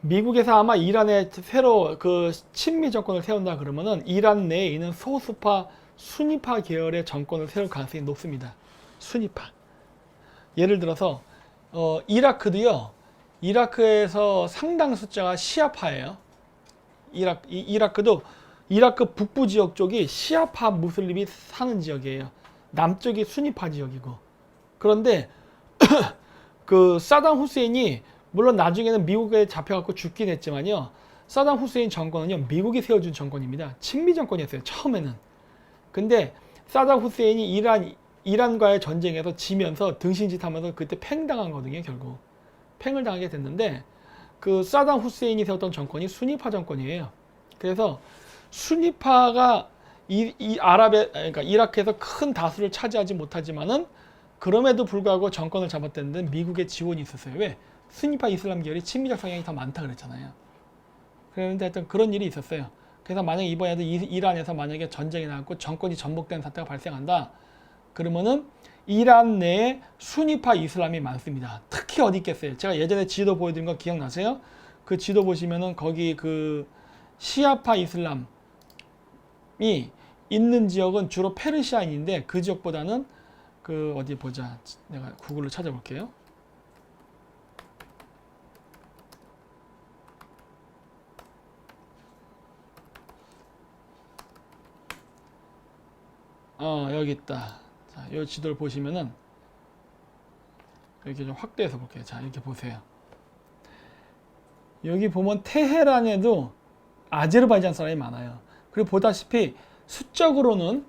미국에서 아마 이란에 새로 그 친미 정권을 세운다 그러면은 이란 내에 있는 소수파 순위파 계열의 정권을 세울 가능성이 높습니다. 순위파. 예를 들어서 이라크도요. 이라크에서 상당 숫자가 시아파예요. 이라크도 이라크 북부 지역 쪽이 시아파 무슬림이 사는 지역이에요. 남쪽이 순위파 지역이고. 그런데 그 사담 후세인이 물론 나중에는 미국에 잡혀갖고 죽긴 했지만요. 사담 후세인 정권은요, 미국이 세워준 정권입니다. 친미 정권이었어요, 처음에는. 근데 사담 후세인이 이란과의 전쟁에서 지면서 등신짓하면서 그때 팽당한 거거든요. 결국 팽을 당하게 됐는데 그 사담 후세인이 세웠던 정권이 수니파 정권이에요. 그래서 수니파가 그러니까 이라크에서 큰 다수를 차지하지 못하지만은 그럼에도 불구하고 정권을 잡았다는 데는 미국의 지원이 있었어요. 왜? 수니파 이슬람 계열이 친미적 성향이 더 많다 그랬잖아요. 그런데 하여튼 그런 일이 있었어요. 그래서 만약에 이번에도 이란에서 만약에 전쟁이 나고 정권이 전복되는 사태가 발생한다. 그러면은 이란 내에 수니파 이슬람이 많습니다. 특히 어디 있겠어요? 제가 예전에 지도 보여드린 거 기억나세요? 그 지도 보시면은 거기 그 시아파 이슬람이 있는 지역은 주로 페르시아인인데 그 지역보다는 그 어디 보자. 내가 구글로 찾아볼게요. 여기 있다. 자, 이 지도를 보시면은 이렇게 좀 확대해서 볼게요. 자, 이렇게 보세요. 여기 보면 테헤란에도 아제르바이잔 사람이 많아요. 그리고 보다시피 수적으로는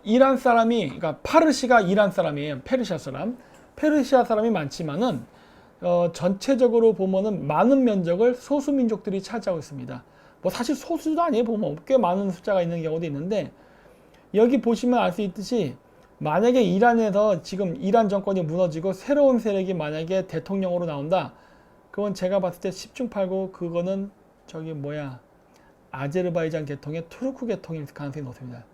이란 사람이, 그러니까 파르시가 이란 사람이에요. 페르시아 사람. 페르시아 사람이 많지만은 전체적으로 보면은 많은 면적을 소수 민족들이 차지하고 있습니다. 뭐 사실 소수도 아니에요. 보면 꽤 많은 숫자가 있는 경우도 있는데 여기 보시면 알 수 있듯이 만약에 이란에서 지금 이란 정권이 무너지고 새로운 세력이 만약에 대통령으로 나온다. 그건 제가 봤을 때 10중 8구 그거는 저기 뭐야 아제르바이잔 계통의 투르크 계통일 가능성이 높습니다.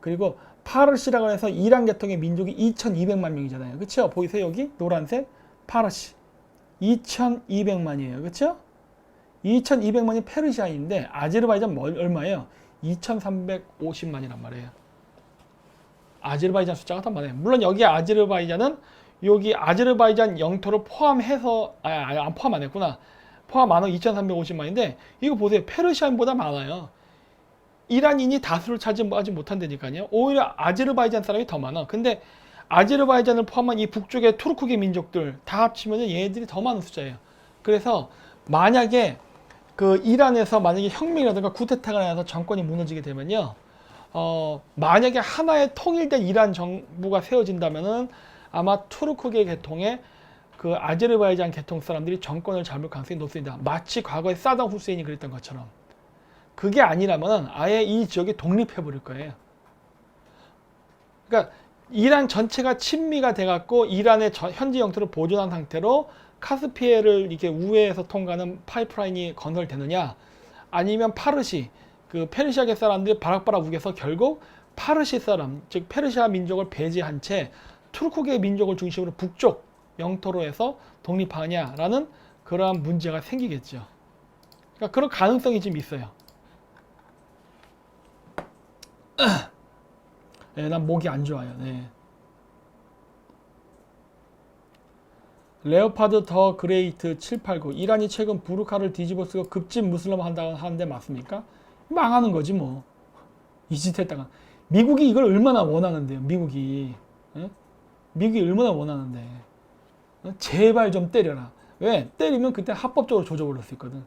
그리고 파르시라고 해서 이란 계통의 민족이 2200만 명이잖아요. 그렇죠? 보이세요? 여기 노란색 파르시 2200만이에요. 그렇죠? 2200만이 페르시아인데 아제르바이잔 얼마예요? 2350만이란 말이에요. 아제르바이잔 숫자가 더 많아요. 물론 여기 아제르바이잔은 여기 아제르바이잔 영토를 포함해서 안 포함 안 했구나. 포함 안 하고 2350만인데 이거 보세요. 페르시아인보다 많아요. 이란인이 다수를 차지하지 못한다니까요. 오히려 아제르바이잔 사람이 더 많아. 근데 아제르바이잔을 포함한 이 북쪽의 투르크계 민족들 다 합치면 얘네들이 더 많은 숫자예요. 그래서 만약에 그 이란에서 만약에 혁명이라든가 쿠데타가 나서 정권이 무너지게 되면요. 만약에 하나의 통일된 이란 정부가 세워진다면은 아마 투르크계 계통의 그 아제르바이잔 계통 사람들이 정권을 잡을 가능성이 높습니다. 마치 과거에 사담 후세인이 그랬던 것처럼. 그게 아니라면 아예 이 지역이 독립해버릴 거예요. 그러니까 이란 전체가 친미가 돼갖고 이란의 현지 영토를 보존한 상태로 카스피해를 이렇게 우회해서 통과하는 파이프라인이 건설되느냐, 아니면 파르시, 그 페르시아계 사람들이 바락바락 우겨서 결국 파르시 사람, 즉 페르시아 민족을 배제한 채 투르크계 민족을 중심으로 북쪽 영토로 해서 독립하냐라는 그러한 문제가 생기겠죠. 그러니까 그런 가능성이 좀 있어요. 네, 난 목이 안 좋아요. 네. 레오파드 더 그레이트 789 이란이 최근 부르카를 뒤집어 쓰고 급진 무슬림 한다고 하는데 맞습니까? 망하는 거지 뭐. 이 짓 했다가 미국이 이걸 얼마나 원하는데요. 미국이 미국이 얼마나 원하는데 제발 좀 때려라. 왜? 때리면 그때 합법적으로 조져버릴 수 있거든.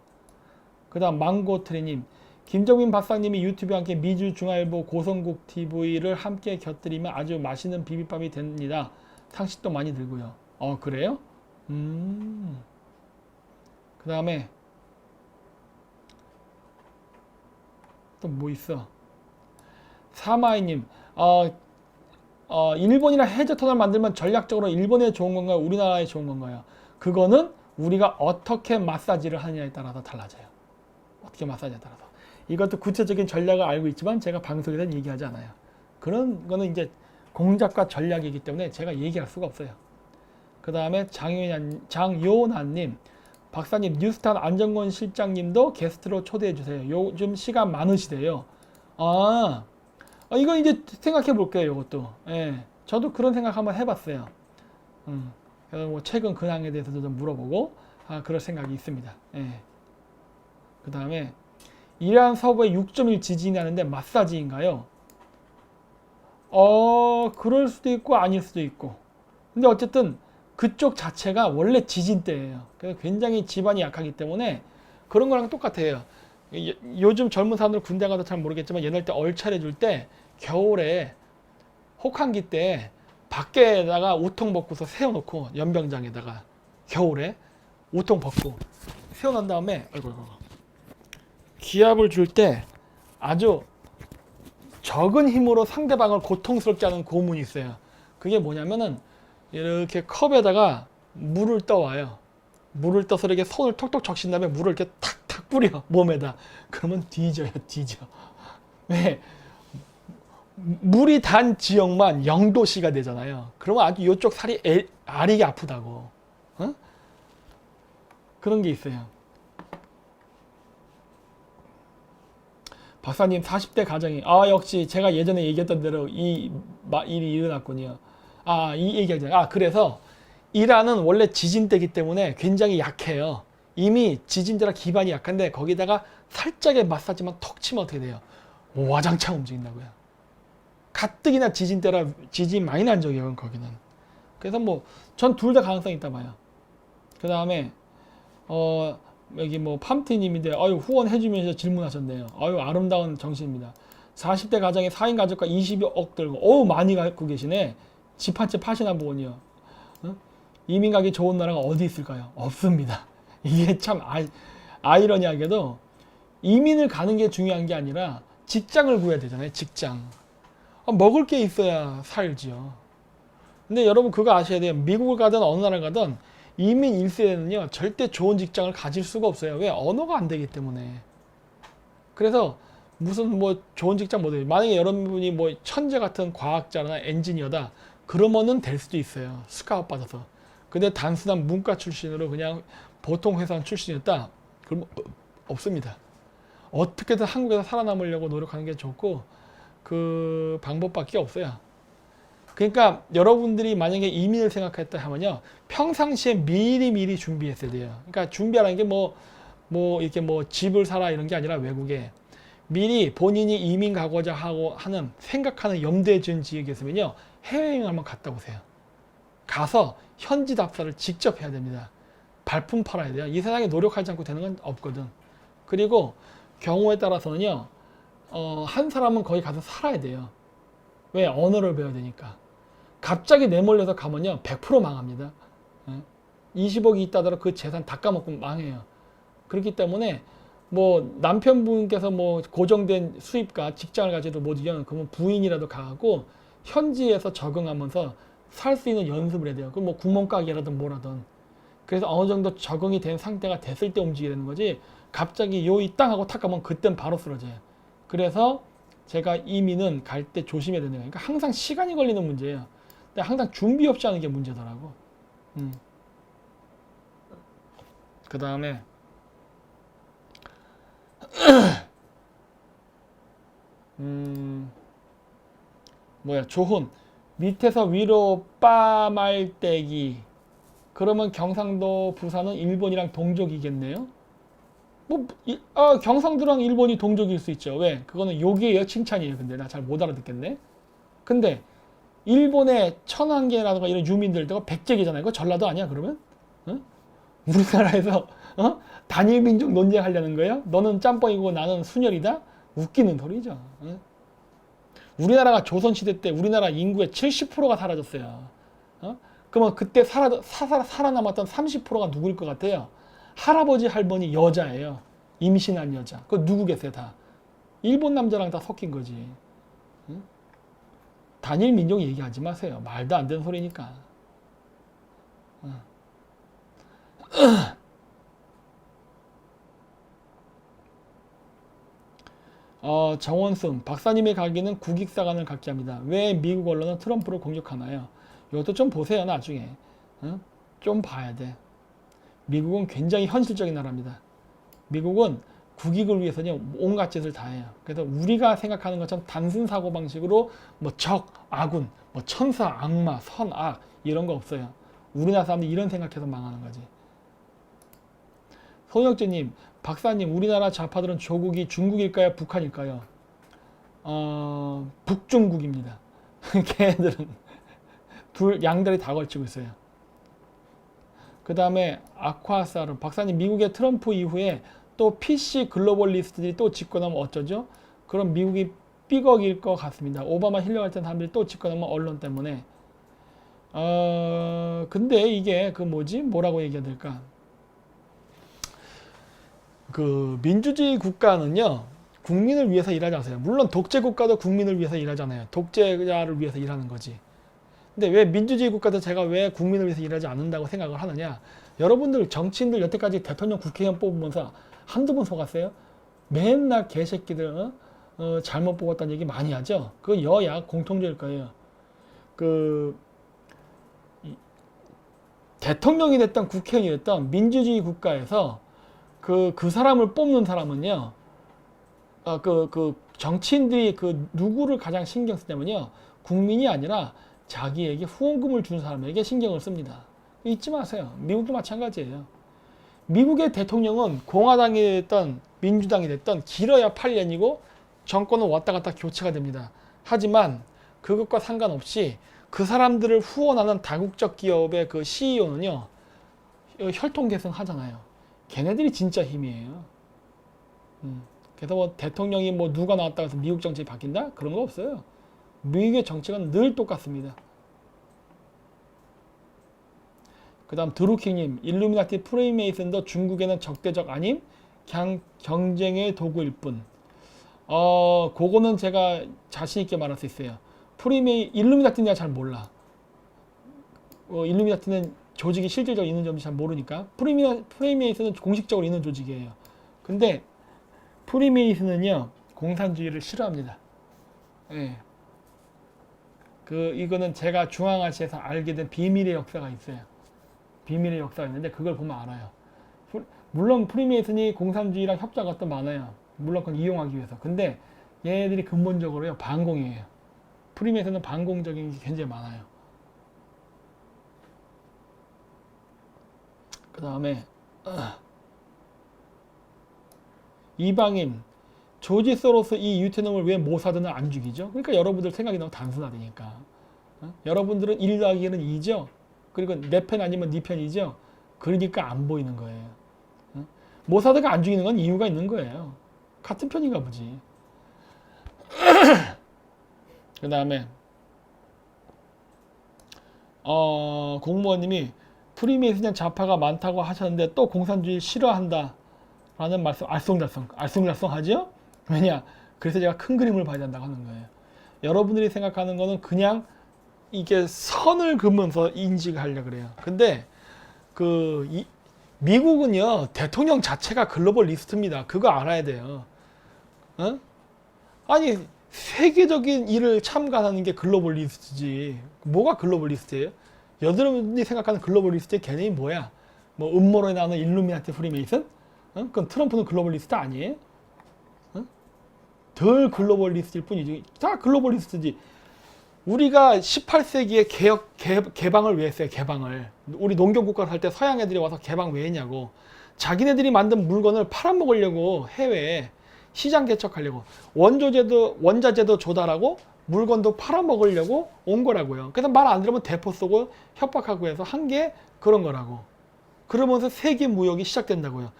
그 다음 망고트리님 김정민 박사님이 유튜브와 함께 미주 중앙일보 고성국 TV를 함께 곁들이면 아주 맛있는 비빔밥이 됩니다. 상식도 많이 들고요. 그래요? 그 다음에 또 뭐 있어? 사마이님 일본이랑 해저 터널 만들면 전략적으로 일본에 좋은 건가요? 우리나라에 좋은 건가요? 그거는 우리가 어떻게 마사지를 하느냐에 따라서 달라져요. 어떻게 마사지에 따라서. 이것도 구체적인 전략을 알고 있지만 제가 방송에서는 얘기하지 않아요. 그런 거는 이제 공작과 전략이기 때문에 제가 얘기할 수가 없어요. 그 다음에 장요난님 박사님 뉴스탄 안정권 실장님도 게스트로 초대해 주세요. 요즘 시간 많으시대요. 이거 이제 생각해 볼게요. 이것도. 예, 저도 그런 생각 한번 해봤어요. 그래서 뭐 최근 근황에 대해서도 좀 물어보고 그럴 생각이 있습니다. 예. 그 다음에 이란 서부에 6.1 지진이 나는데 마사지인가요? 그럴 수도 있고 아닐 수도 있고. 근데 어쨌든 그쪽 자체가 원래 지진대예요. 그래서 굉장히 지반이 약하기 때문에 그런 거랑 똑같아요. 요즘 젊은 사람들 군대 가서 잘 모르겠지만 옛날 때 얼차려 줄 때 겨울에 혹한기 때 밖에다가 우통 벗고서 세워놓고 연병장에다가 겨울에 우통 벗고 세워놓은 다음에 기압을 줄 때 아주 적은 힘으로 상대방을 고통스럽게 하는 고문이 있어요. 그게 뭐냐면은 이렇게 컵에다가 물을 떠와요. 물을 떠서 이렇게 손을 톡톡 적신 다음에 물을 이렇게 탁탁 뿌려 몸에다. 그러면 뒤져요, 뒤져. 왜? 물이 단 지역만 0도씨가 되잖아요. 그러면 아주 이쪽 살이 아리게 아프다고. 어? 그런 게 있어요. 박사님 40대 가정이 역시 제가 예전에 얘기했던 대로 이 일이 일어났군요. 이 얘기하잖아요. 그래서 이란은 원래 지진대이기 때문에 굉장히 약해요. 이미 지진대라 기반이 약한데 거기다가 살짝의 마사지만 턱 치면 어떻게 돼요? 와장창 움직인다고요. 가뜩이나 지진대라 지진 많이 난 적이에요, 거기는. 그래서 뭐 전 둘 다 가능성이 있다 봐요. 그 다음에 여기 뭐 팜티님인데 후원해주면서 질문하셨네요. 아름다운 정신입니다. 40대 가정에 4인 가족과 20억 들고 많이 갖고 계시네. 집 한 채 파시나 보군요. 이민 가기 좋은 나라가 어디 있을까요? 없습니다. 이게 참 아이러니하게도 이민을 가는 게 중요한 게 아니라 직장을 구해야 되잖아요. 직장. 먹을 게 있어야 살지요. 근데 여러분 그거 아셔야 돼요. 미국을 가든 어느 나라 가든 이민 1세대는요 절대 좋은 직장을 가질 수가 없어요. 왜? 언어가 안 되기 때문에. 그래서 무슨 뭐 좋은 직장 못 해요. 만약에 여러분이 뭐 천재 같은 과학자나 엔지니어다 그러면은 될 수도 있어요. 스카웃 받아서. 근데 단순한 문과 출신으로 그냥 보통 회사 출신이었다? 그럼 없습니다. 어떻게든 한국에서 살아남으려고 노력하는 게 좋고 그 방법밖에 없어요. 그러니까 여러분들이 만약에 이민을 생각했다 하면요 평상시에 미리 준비했어야 돼요. 그러니까 준비하라는 게 이렇게 집을 사라 이런 게 아니라 외국에 미리 본인이 이민 가고자 하는 생각하는 염두에 둔 지역이 있으면요 해외여행을 한번 갔다 오세요. 가서 현지 답사를 직접 해야 됩니다. 발품 팔아야 돼요. 이 세상에 노력하지 않고 되는 건 없거든. 그리고 경우에 따라서는요 한 사람은 거기 가서 살아야 돼요. 왜? 언어를 배워야 되니까. 갑자기 내몰려서 가면요 100% 망합니다. 20억이 있다더라 그 재산 다 까먹고 망해요. 그렇기 때문에 뭐 남편분께서 뭐 고정된 수입과 직장을 가지도 못이면 그러면 부인이라도 가고 현지에서 적응하면서 살 수 있는 연습을 해야 돼요. 그럼 뭐 구멍가게라든 뭐라든. 그래서 어느 정도 적응이 된 상태가 됐을 때 움직이게 되는 거지 갑자기 이 땅 하고 탁 가면 그땐 바로 쓰러져요. 그래서 제가 이민은 갈 때 조심해야 되는 거예요. 그러니까 항상 시간이 걸리는 문제예요. 근데 항상 준비 없이 하는 게 문제더라고. 그 다음에 조훈 밑에서 위로 빠말떼기 그러면 경상도 부산은 일본이랑 동족이겠네요. 경상도랑 일본이 동족일 수 있죠. 왜? 그거는 욕이에요, 칭찬이에요. 근데 나 잘 못 알아듣겠네. 근데 일본의 천황계라든가 이런 유민들, 그거 백제계잖아요. 그거 전라도 아니야? 그러면? 어? 우리나라에서 단일 민족 논쟁하려는 거예요? 너는 짬뽕이고 나는 순혈이다? 웃기는 소리죠. 우리나라가 조선시대 때 우리나라 인구의 70%가 사라졌어요. 그러면 그때 살아남았던 30%가 누구일 것 같아요? 할아버지 할머니 여자예요. 임신한 여자. 그거 누구겠어요 다? 일본 남자랑 다 섞인 거지. 단일 민족 얘기하지 마세요. 말도 안 되는 소리니까. 정원승 박사님의 가기는 국익사관을 갖게 합니다. 왜 미국 언론은 트럼프를 공격하나요? 이것도 좀 보세요. 나중에 좀 봐야 돼. 미국은 굉장히 현실적인 나라입니다. 미국은 국익을 위해서는 온갖 짓을 다 해요. 그래서 우리가 생각하는 것처럼 단순 사고방식으로 뭐 적, 아군, 뭐 천사, 악마, 선, 악 이런 거 없어요. 우리나라 사람들이 이런 생각해서 망하는 거지. 손혁재님, 박사님, 우리나라 좌파들은 조국이 중국일까요? 북한일까요? 북중국입니다. 걔네들은 양다리 다 걸치고 있어요. 그 다음에 아쿠아사르 박사님, 미국의 트럼프 이후에 또 PC 글로벌리스트들이 또 집권하면 어쩌죠? 그럼 미국이 삐걱일 것 같습니다. 오바마 힐러 같은 사람들이 또 집권하면 언론 때문에. 근데 이게 그 뭐라고 얘기해야 될까? 그 민주주의 국가는요, 국민을 위해서 일하지 않아요. 물론 독재 국가도 국민을 위해서 일하잖아요. 독재자를 위해서 일하는 거지. 근데 왜 민주주의 국가도 제가 왜 국민을 위해서 일하지 않는다고 생각을 하느냐? 여러분들 정치인들 여태까지 대통령 국회의원 뽑으면서 한두 번 속았어요? 맨날 개새끼들 잘못 뽑았다는 얘기 많이 하죠. 그건 여야 공통적일 거예요. 대통령이 됐던 국회의원이 됐던 민주주의 국가에서 그 사람을 뽑는 사람은요, 정치인들이 누구를 가장 신경 쓰냐면요, 국민이 아니라 자기에게 후원금을 준 사람에게 신경을 씁니다. 잊지 마세요. 미국도 마찬가지예요. 미국의 대통령은 공화당이 됐던 민주당이 됐던 길어야 8년이고 정권은 왔다 갔다 교체가 됩니다. 하지만 그것과 상관없이 그 사람들을 후원하는 다국적 기업의 그 CEO는요, 혈통계승 하잖아요. 걔네들이 진짜 힘이에요. 그래서 뭐 대통령이 뭐 누가 나왔다고 해서 미국 정책이 바뀐다? 그런 거 없어요. 미국의 정책은 늘 똑같습니다. 그 다음 드루킹님, 일루미나티 프리메이슨도 중국에는 적대적 아님? 그냥 경쟁의 도구일 뿐. 그거는 제가 자신있게 말할 수 있어요. 일루미나티는 내가 잘 몰라. 일루미나티는 조직이 실질적으로 있는 점인지 잘 모르니까. 프리메이슨은 공식적으로 있는 조직이에요. 근데 프리메이슨은요, 공산주의를 싫어합니다. 예. 이거는 제가 중앙아시아에서 알게 된 비밀의 역사가 있어요. 비밀의 역사가 있는데 그걸 보면 알아요. 물론 프리메이슨이 공산주의랑 협조한 것도 많아요. 물론 그건 이용하기 위해서. 근데 얘네들이 근본적으로요, 반공이에요. 프리메이슨은 반공적인 게 굉장히 많아요. 그 다음에 이방인, 조지 소로스 이 유태놈을 왜 모사드는 안 죽이죠? 그러니까 여러분들 생각이 너무 단순하다니까. 여러분들은 1 더하기는 2죠? 그리고 내 편 아니면 네 편이죠? 그러니까 안 보이는 거예요. 모사드가 안 죽이는 건 이유가 있는 거예요. 같은 편인가 보지. 그 다음에 공무원님이 프리메이슨 좌파가 많다고 하셨는데 또 공산주의 싫어한다 라는 말씀, 알쏭달쏭 하죠? 왜냐? 그래서 제가 큰 그림을 봐야 된다고 하는 거예요. 여러분들이 생각하는 거는 그냥 이게 선을 그으면서 인식을 하려고 그래요. 근데 미국은요, 대통령 자체가 글로벌 리스트입니다. 그거 알아야 돼요. 아니, 세계적인 일을 참관하는 게 글로벌 리스트지. 뭐가 글로벌 리스트예요? 여러분들이 생각하는 글로벌 리스트의 개념이 뭐야? 뭐 음모론에 나오는 일루미나티 프리메이슨? 그럼 트럼프는 글로벌 리스트 아니에요? 덜 글로벌 리스트일 뿐이지. 다 글로벌 리스트지. 우리가 18세기에 개방을 왜 했어요? 개방을. 우리 농경국가 살 때 서양 애들이 와서 개방 왜 했냐고. 자기네들이 만든 물건을 팔아먹으려고 해외에 시장 개척하려고. 원자재도 조달하고 물건도 팔아먹으려고 온 거라고요. 그래서 말 안 들으면 대포 쏘고 협박하고 해서 한 게 그런 거라고. 그러면서 세계 무역이 시작된다고요.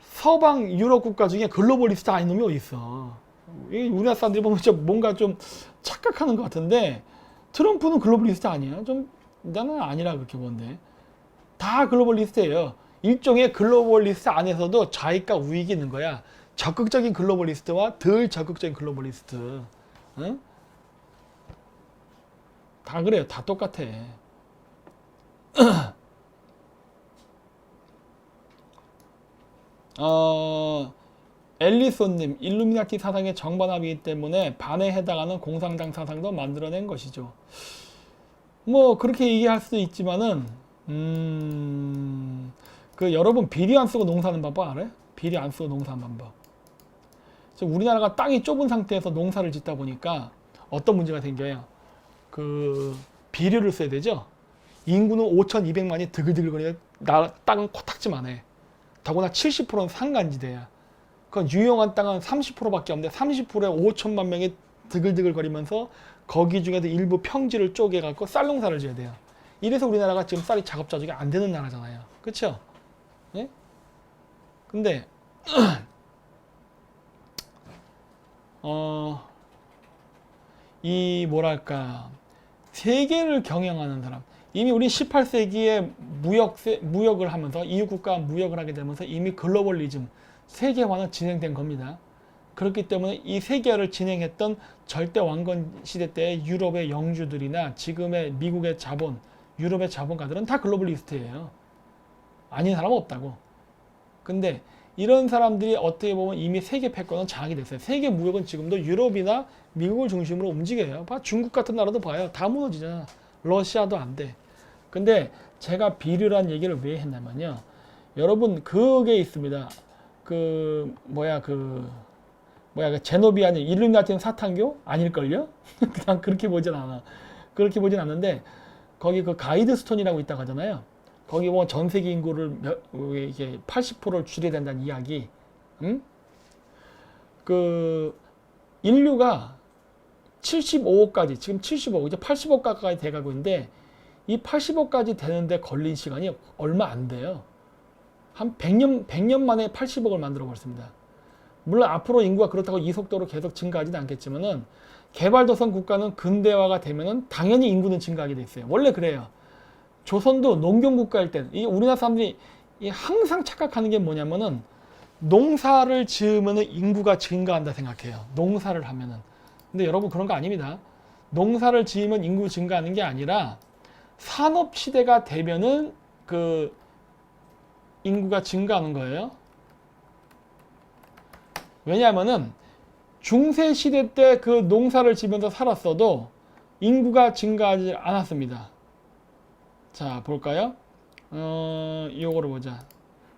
서방 유럽 국가 중에 글로벌리스트 아닌 놈이 어디 있어? 우리나라 사람들이 보면 진짜 뭔가 좀 착각하는 것 같은데 트럼프는 글로벌리스트 아니야? 좀 나는 아니라 그렇게 보는데 다 글로벌리스트예요. 일종의 글로벌리스트 안에서도 좌익과 우익이 있는 거야. 적극적인 글로벌리스트와 덜 적극적인 글로벌리스트. 응? 다 그래요. 다 똑같아. 엘리소님, 일루미나티 사상의 정반합이기 때문에 반에 해당하는 공산당 사상도 만들어낸 것이죠. 뭐 그렇게 얘기할 수도 있지만은 여러분 비리 안 쓰고 농사하는 방법 알아요? 비리 안 쓰고 농사하는 방법. 우리나라가 땅이 좁은 상태에서 농사를 짓다 보니까 어떤 문제가 생겨요? 비료를 써야 되죠. 인구는 5,200만이 드글드글거리고 땅은 코딱지만 해. 더구나 70%는 산간지대야. 그건 유용한 땅은 30%밖에 없는데 30%에 5천만 명이 드글드글거리면서 거기 중에도 일부 평지를 쪼개갖고 쌀농사를 지어야 돼요. 이래서 우리나라가 지금 쌀이 자급자족이 안 되는 나라잖아요. 그렇죠? 네? 근데 이 뭐랄까 세계를 경영하는 사람, 이미 우리 18세기에 무역을 하면서 이웃국가와 무역을 하게 되면서 이미 글로벌리즘, 세계화는 진행된 겁니다. 그렇기 때문에 이 세계화를 진행했던 절대 왕권 시대 때의 유럽의 영주들이나 지금의 미국의 자본, 유럽의 자본가들은 다 글로벌리스트예요. 아닌 사람은 없다고. 근데 이런 사람들이 어떻게 보면 이미 세계 패권은 장악이 됐어요. 세계 무역은 지금도 유럽이나 미국을 중심으로 움직여요. 봐, 중국 같은 나라도 봐요. 다 무너지잖아. 러시아도 안 돼. 근데 제가 비류란 얘기를 왜 했냐면요. 여러분 그게 있습니다. 그 제노비아니 일루미나티는 사탄교 아닐걸요? 그냥 그렇게 보진 않아. 그렇게 보진 않는데 거기 그 가이드 스톤이라고 있다고 하잖아요. 거기 뭐 전 세계 인구를 이게 80%를 줄여야 된다는 이야기. 응? 그 인류가 75억까지 지금 75억 이제 80억 가까이 돼가고 있는데 이 80억까지 되는데 걸린 시간이 얼마 안 돼요. 한 100년 만에 80억을 만들어 버렸습니다. 물론 앞으로 인구가 그렇다고 이 속도로 계속 증가하지는 않겠지만은 개발도상 국가는 근대화가 되면은 당연히 인구는 증가하게 돼 있어요. 원래 그래요. 조선도 농경국가일 때, 이 우리나라 사람들이 항상 착각하는 게 뭐냐면은 농사를 지으면은 인구가 증가한다 생각해요. 농사를 하면은. 근데 여러분 그런 거 아닙니다. 농사를 지으면 인구 증가하는 게 아니라 산업 시대가 되면은 그 인구가 증가하는 거예요. 왜냐하면은 중세 시대 때 그 농사를 지면서 살았어도 인구가 증가하지 않았습니다. 자, 볼까요? 이거를 보자.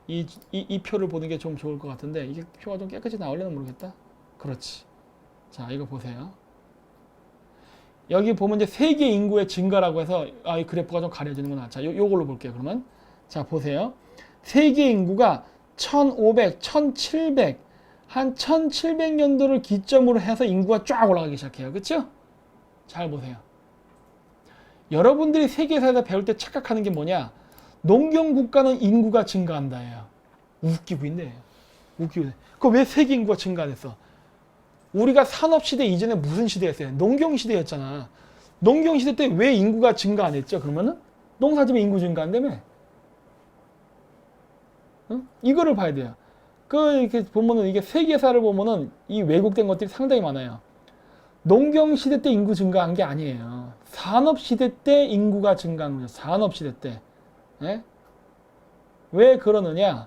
이 표를 보는 게 좀 좋을 것 같은데, 이게 표가 좀 깨끗이 나오려나 모르겠다. 그렇지. 자, 이거 보세요. 여기 보면 이제 세계 인구의 증가라고 해서, 이 그래프가 좀 가려지는구나. 자, 요걸로 볼게요, 그러면. 자, 보세요. 세계 인구가 1500, 1700, 한 1700년도를 기점으로 해서 인구가 쫙 올라가기 시작해요. 그쵸? 잘 보세요. 여러분들이 세계사에서 배울 때 착각하는 게 뭐냐? 농경국가는 인구가 증가한다예요. 웃기고 있네. 웃기고 있네. 그럼 왜 세계 인구가 증가했어? 우리가 산업시대 이전에 무슨 시대였어요? 농경시대였잖아. 농경시대 때 왜 인구가 증가 안 했죠? 그러면은 농사지면 인구 증가한다며? 응? 이거를 봐야 돼요. 이렇게 보면은 이게 세계사를 보면은 이 왜곡된 것들이 상당히 많아요. 농경시대 때 인구 증가한 게 아니에요. 산업시대 때 인구가 증가한 거죠. 산업시대 때. 네? 왜 그러느냐?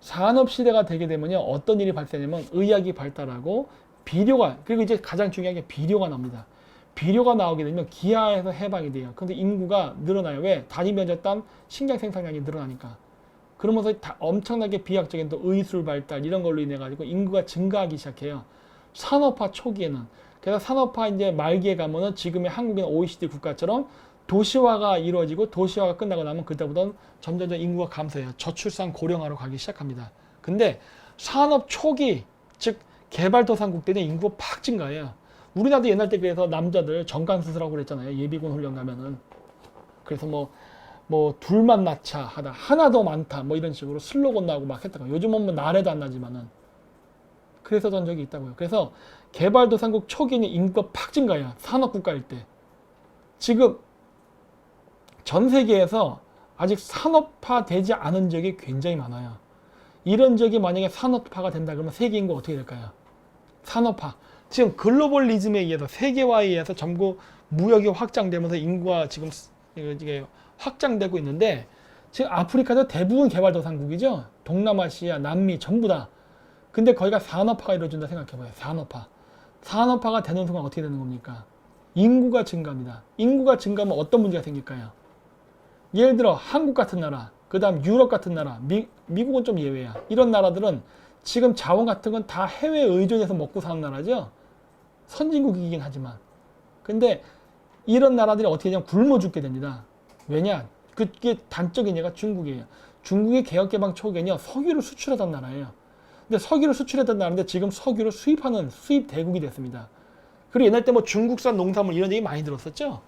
산업시대가 되게 되면요. 어떤 일이 발생하냐면 의학이 발달하고 비료가, 그리고 이제 가장 중요한 게 비료가 나옵니다. 비료가 나오게 되면 기아에서 해방이 돼요. 근데 인구가 늘어나요. 왜? 단위면적 단 식량 생산량이 늘어나니까. 그러면서 엄청나게 비약적인 또 의술 발달 이런 걸로 인해 가지고 인구가 증가하기 시작해요. 산업화 초기에는. 그래서 산업화 이제 말기에 가면은 지금의 한국이나 OECD 국가처럼 도시화가 이루어지고 도시화가 끝나고 나면 그때부터는 점점 인구가 감소해요. 저출산 고령화로 가기 시작합니다. 근데 산업 초기, 즉 개발도상국 때는 인구가 팍 증가해요. 우리나라도 옛날 때 그래서 남자들 정관 수술하고 그랬잖아요. 예비군 훈련 가면은. 그래서 뭐 둘만 낳자 하다 하나 더 많다 뭐 이런 식으로 슬로건 나오고 막 했다가 요즘은 뭐 나래도 안 나지만은 그래서 전 적이 있다고요. 그래서 개발도상국 초기에는 인구가 팍 증가해요. 산업국가일 때. 지금 전 세계에서 아직 산업화되지 않은 지역이 굉장히 많아요. 이런 지역이 만약에 산업화가 된다 그러면 세계 인구 어떻게 될까요? 산업화. 지금 글로벌리즘에 의해서 세계화에 의해서 전부 무역이 확장되면서 인구가 지금 이게 확장되고 있는데 지금 아프리카도 대부분 개발도상국이죠. 동남아시아, 남미 전부 다. 근데 거기가 산업화가 이루어진다 생각해봐요. 산업화가 되는 순간 어떻게 되는 겁니까? 인구가 증가합니다. 인구가 증가하면 어떤 문제가 생길까요? 예를 들어 한국 같은 나라, 그 다음 유럽 같은 나라, 미국은 좀 예외야. 이런 나라들은 지금 자원 같은 건 다 해외에 의존해서 먹고 사는 나라죠. 선진국이긴 하지만. 근데 이런 나라들이 어떻게 되냐면 굶어 죽게 됩니다. 왜냐? 그게 단적인 예가 중국이에요. 중국이 개혁개방 초기에는요, 석유를 수출하던 나라예요. 근데 석유를 수출했던 나라인데 지금 석유를 수입하는 수입 대국이 됐습니다. 그리고 옛날 때 뭐 중국산 농산물 이런 얘기 많이 들었었죠.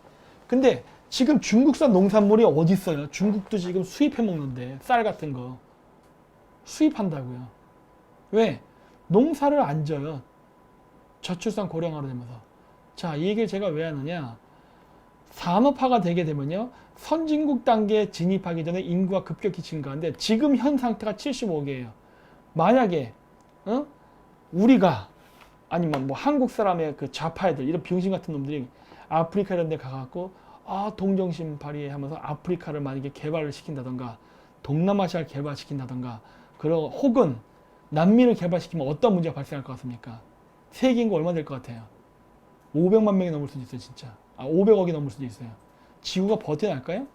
근데 지금 중국산 농산물이 어디 있어요? 중국도 지금 수입해 먹는데 쌀 같은 거. 수입한다고요. 왜? 농사를 안 져요. 저출산 고령화로 되면서. 자, 이 얘기를 제가 왜 하느냐. 산업화가 되게 되면요. 선진국 단계에 진입하기 전에 인구가 급격히 증가하는데 지금 현 상태가 75억이에요. 만약에 우리가 아니면 뭐 한국 사람의 그 좌파 애들 이런 병신 같은 놈들이 아프리카 이런 데 가갖고 동정심 발휘하면서 아프리카를 만약에 개발을 시킨다던가 동남아시아를 개발시킨다던가 그리고 혹은 난민을 개발시키면 어떤 문제가 발생할 것 같습니까? 세계 인구 얼마 될 것 같아요? 500만 명이 넘을 수도 있어요, 진짜. 500억이 넘을 수도 있어요. 지구가 버텨날까요?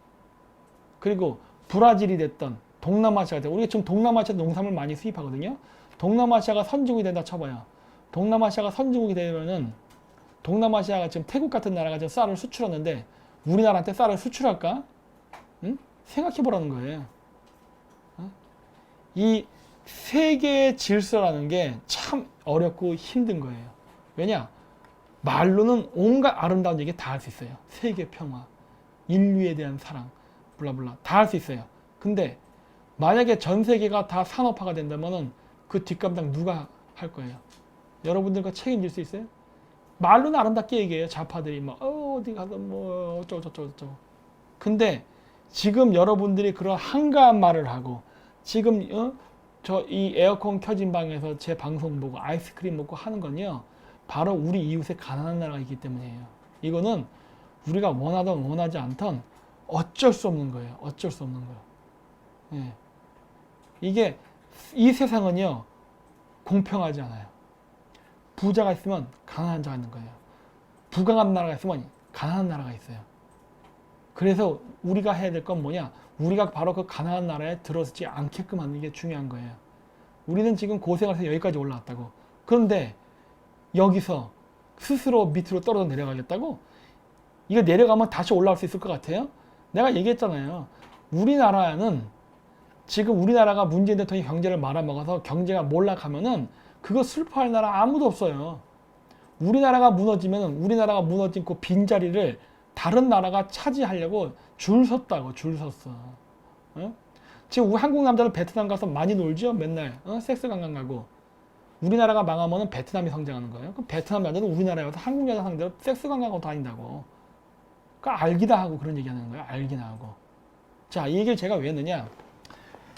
그리고 브라질이 됐던 동남아시아가 됐던 우리가 지금 동남아시아 농산물 많이 수입하거든요. 동남아시아가 선진국이 된다 쳐봐요. 동남아시아가 선진국이 되면은 동남아시아가 지금 태국 같은 나라가 지금 쌀을 수출하는데 우리나라한테 쌀을 수출할까? 응? 생각해보라는 거예요. 이 세계의 질서라는 게 참 어렵고 힘든 거예요. 왜냐? 말로는 온갖 아름다운 얘기 다 할 수 있어요. 세계 평화, 인류에 대한 사랑, 블라블라 다 할 수 있어요. 근데 만약에 전 세계가 다 산업화가 된다면은 그 뒷감당 누가 할 거예요? 여러분들과 책임질 수 있어요? 말로는 아름답게 얘기해요. 좌파들이 막 어디 가서 뭐 어쩌고. 근데 지금 여러분들이 그런 한가한 말을 하고 지금 저 이 에어컨 켜진 방에서 제 방송 보고 아이스크림 먹고 하는 건요. 바로 우리 이웃의 가난한 나라가 있기 때문이에요. 이거는 우리가 원하든 원하지 않든 어쩔 수 없는 거예요. 어쩔 수 없는 거예요. 예. 이게 이 세상은요. 공평하지 않아요. 부자가 있으면 가난한 자가 있는 거예요. 부강한 나라가 있으면 가난한 나라가 있어요. 그래서 우리가 해야 될 건 뭐냐? 우리가 바로 그 가난한 나라에 들어서지 않게끔 하는 게 중요한 거예요. 우리는 지금 고생을 해서 여기까지 올라왔다고. 그런데 여기서 스스로 밑으로 떨어져 내려가겠다고? 이거 내려가면 다시 올라올 수 있을 것 같아요? 내가 얘기했잖아요. 우리나라는 지금 우리나라가 문재인 대통령이 경제를 말아먹어서 경제가 몰락하면은 그거 슬퍼할 나라 아무도 없어요. 우리나라가 무너진 그 빈자리를 다른 나라가 차지하려고 줄 섰다고. 줄 섰어. 지금 우리 한국 남자는 베트남 가서 많이 놀죠? 맨날 섹스 관광 가고. 우리나라가 망하면은 베트남이 성장하는 거예요. 그럼 베트남 남자는 우리나라에 와서 한국 여자 상대로 섹스 관광하고 다닌다고. 그러니까 알기다 하고 그런 얘기하는 거예요. 알기나 하고. 자, 이 얘기를 제가 왜 했느냐?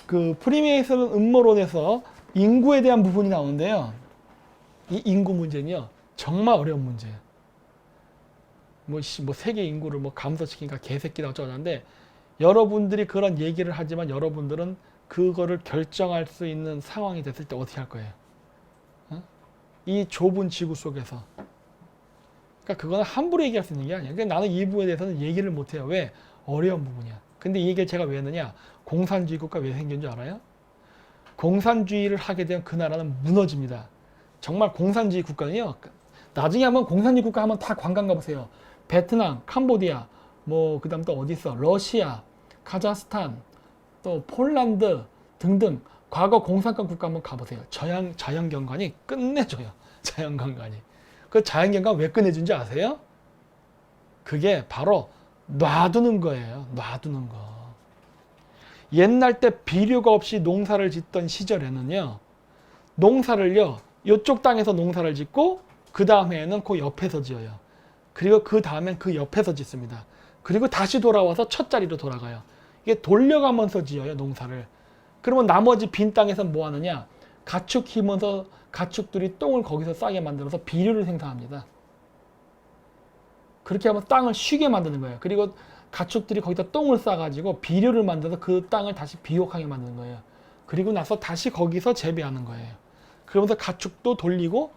그 프리메이슨 음모론에서 인구에 대한 부분이 나오는데요. 이 인구 문제는요. 정말 어려운 문제예요. 뭐 세계 인구를 감소시키니까 개새끼다 어쩌고저쩌는데 여러분들이 그런 얘기를 하지만 여러분들은 그거를 결정할 수 있는 상황이 됐을 때 어떻게 할 거예요? 이 좁은 지구 속에서. 그러니까 그거는 함부로 얘기할 수 있는 게 아니야. 그러니까 나는 이 부분에 대해서는 얘기를 못해요. 왜? 어려운 부분이야. 근데 이 얘기를 제가 왜 했느냐? 공산주의 국가 왜 생긴 줄 알아요? 공산주의를 하게 되면 그 나라는 무너집니다. 정말 공산주의 국가는요. 나중에 한번 공산주의 국가 하면 다 관광 가보세요. 베트남, 캄보디아, 그 다음 또 어디 있어? 러시아, 카자흐스탄, 또 폴란드 등등 과거 공산권 국가 한번 가보세요. 자연경관이 끝내줘요. 자연경관이. 그 자연경관 왜 끝내준지 아세요? 그게 바로 놔두는 거예요. 놔두는 거. 옛날 때 비료가 없이 농사를 짓던 시절에는요. 농사를요. 이쪽 땅에서 농사를 짓고 그 다음 해에는 그 옆에서 지어요. 그리고 그 다음엔 그 옆에서 짓습니다. 그리고 다시 돌아와서 첫 자리로 돌아가요. 이게 돌려가면서 지어요. 농사를. 그러면 나머지 빈 땅에서 뭐 하느냐? 가축 키우면서 가축들이 똥을 거기서 싸게 만들어서 비료를 생산합니다. 그렇게 하면 땅을 쉬게 만드는 거예요. 그리고 가축들이 거기다 똥을 싸가지고 비료를 만들어서 그 땅을 다시 비옥하게 만드는 거예요. 그리고 나서 다시 거기서 재배하는 거예요. 그러면서 가축도 돌리고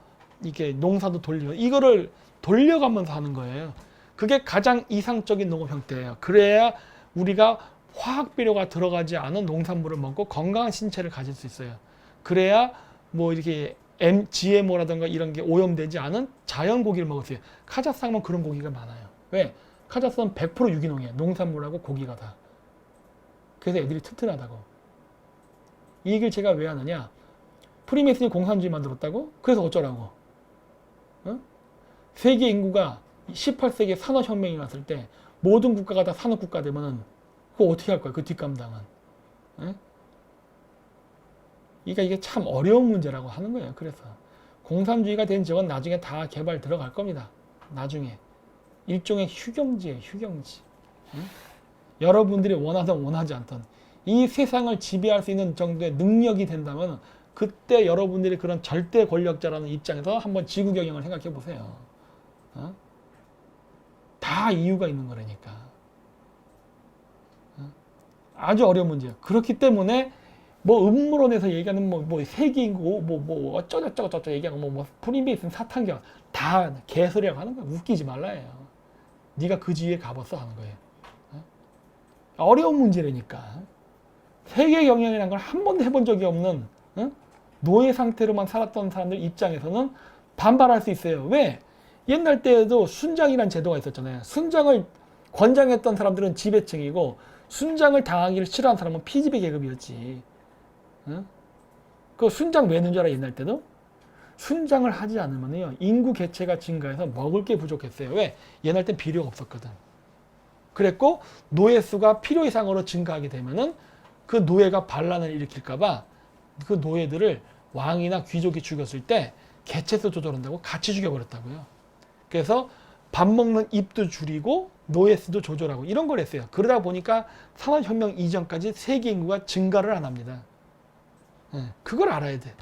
이게 농사도 돌리고 이거를 돌려가면서 하는 거예요. 그게 가장 이상적인 농업 형태예요. 그래야 우리가 화학 비료가 들어가지 않은 농산물을 먹고 건강한 신체를 가질 수 있어요. 그래야 이렇게 GMO라든가 이런 게 오염되지 않은 자연 고기를 먹을 수 있어요. 카자흐스탄은 그런 고기가 많아요. 왜? 카자흐스탄은 100% 유기농이에요. 농산물하고 고기가 다. 그래서 애들이 튼튼하다고. 이 얘기를 제가 왜 하느냐? 프리메이슨이 공산주의 만들었다고? 그래서 어쩌라고? 세계 인구가 18세기에 산업혁명이 왔을 때 모든 국가가 다 산업국가 되면은 그거 어떻게 할 거야? 그 뒷감당은. 이게 참 어려운 문제라고 하는 거예요. 그래서 공산주의가 된 지역은 나중에 다 개발 들어갈 겁니다. 나중에 일종의 휴경지예요. 휴경지. 응? 여러분들이 원하든 원하지 않든 이 세상을 지배할 수 있는 정도의 능력이 된다면 그때 여러분들이 그런 절대 권력자라는 입장에서 한번 지구 경영을 생각해 보세요. 어? 다 이유가 있는 거라니까. 어? 아주 어려운 문제예요. 그렇기 때문에 뭐 음모론에서 얘기하는 뭐 세계인구 뭐 어쩌고저쩌고 얘기하고 뭐 프리메이슨 사탄경 다 개소리라고 하는 거야. 웃기지 말라예요. 네가 그 지위에 가봤어 하는 거예요. 어려운 문제라니까. 세계 경영이라는 걸 한 번도 해본 적이 없는 노예 상태로만 살았던 사람들 입장에서는 반발할 수 있어요. 왜? 옛날 때에도 순장이라는 제도가 있었잖아요. 순장을 권장했던 사람들은 지배층이고 순장을 당하기를 싫어하는 사람은 피지배 계급이었지. 그 순장 왜 했는 줄 알아? 옛날 때도? 순장을 하지 않으면요 인구 개체가 증가해서 먹을 게 부족했어요. 왜? 옛날 땐 비료가 없었거든. 그랬고 노예 수가 필요 이상으로 증가하게 되면은 그 노예가 반란을 일으킬까봐 그 노예들을 왕이나 귀족이 죽였을 때 개체수 조절한다고 같이 죽여버렸다고요. 그래서 밥 먹는 입도 줄이고 노예 수도 조절하고 이런 걸 했어요. 그러다 보니까 산업혁명 이전까지 세계 인구가 증가를 안 합니다. 그걸 알아야 돼.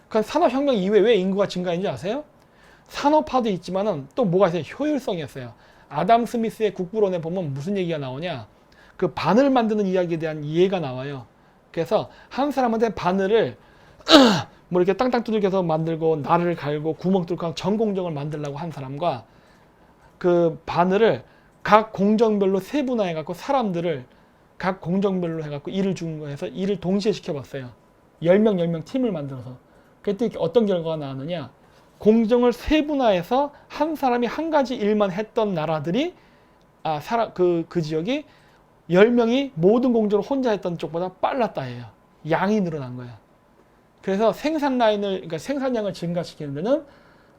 그러니까 산업혁명 이후에 왜 인구가 증가했는지 아세요? 산업화도 있지만은 또 뭐가 있어요? 효율성이었어요. 아담 스미스의 국부론에 보면 무슨 얘기가 나오냐? 그 바늘 만드는 이야기에 대한 이해가 나와요. 그래서 한 사람한테 바늘을 뭐 이렇게 땅땅 두들겨서 만들고 나를 갈고 구멍 뚫고 전공정을 만들려고 한 사람과 그 바늘을 각 공정별로 세분화해 갖고 사람들을 각 공정별로 해갖고 일을 중거해서 일을 동시에 시켜봤어요. 10명 팀을 만들어서. 그때 어떤 결과가 나왔느냐? 공정을 세분화해서 한 사람이 한 가지 일만 했던 나라들이 그 지역이 10명이 모든 공정을 혼자 했던 쪽보다 빨랐다 해요. 양이 늘어난 거야. 그래서 생산 라인을, 그러니까 생산량을 증가시키는 데는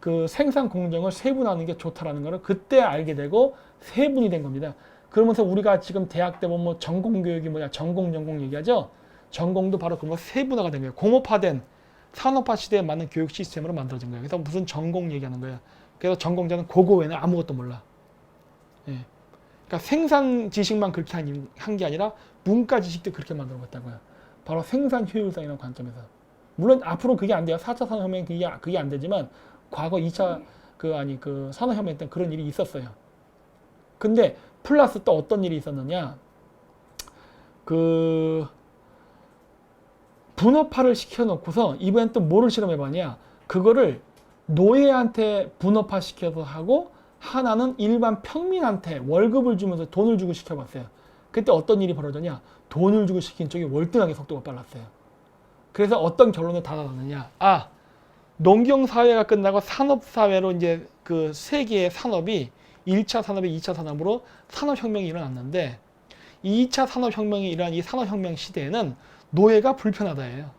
그 생산 공정을 세분화하는 게 좋다라는 거를 그때 알게 되고 세분이 된 겁니다. 그러면서 우리가 지금 대학 때 보면 뭐 전공 교육이 뭐냐, 전공 얘기하죠. 전공도 바로 그런 거 세분화가 된 거예요. 공업화된 산업화 시대에 맞는 교육 시스템으로 만들어진 거예요. 그래서 무슨 전공 얘기하는 거예요. 그래서 전공자는 그거 외에는 아무것도 몰라. 예. 그러니까 생산 지식만 그렇게 한 게 아니라 문과 지식도 그렇게 만들어 봤다고요. 바로 생산 효율성이라는 관점에서. 물론 앞으로 그게 안 돼요. 4차 산업혁명 그게 안 되지만 과거 2차 그 산업혁명 때 그런 일이 있었어요. 근데 플러스 또 어떤 일이 있었느냐? 그 분업화를 시켜놓고서 이번엔 또 뭐를 실험해봤냐? 그거를 노예한테 분업화 시켜서 하고 하나는 일반 평민한테 월급을 주면서 돈을 주고 시켜봤어요. 그때 어떤 일이 벌어졌냐? 돈을 주고 시킨 쪽이 월등하게 속도가 빨랐어요. 그래서 어떤 결론을 달아났느냐? 농경사회가 끝나고 산업사회로 이제 그 세계의 산업이 1차 산업이 2차 산업으로 산업혁명이 일어났는데 2차 산업혁명이 일어난 이 산업혁명 시대에는 노예가 불편하다예요.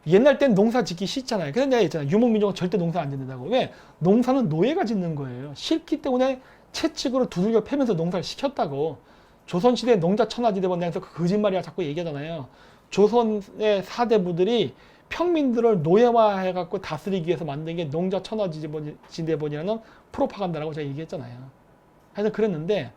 옛날 땐 농사 짓기 싫잖아요. 그래서 내가 했잖아요. 유목민족은 절대 농사 안 짓는다고. 왜? 농사는 노예가 짓는 거예요. 싫기 때문에 채찍으로 두들겨 패면서 농사를 시켰다고. 조선시대 농자천하지대 번뇌에서 그 거짓말이야 자꾸 얘기하잖아요. 조선의 사대부들이 평민들을 노예화해갖고 다스리기 위해서 만든 게 농자천하지대번이라는 프로파간다라고 제가 얘기했잖아요. 하여튼 그랬는데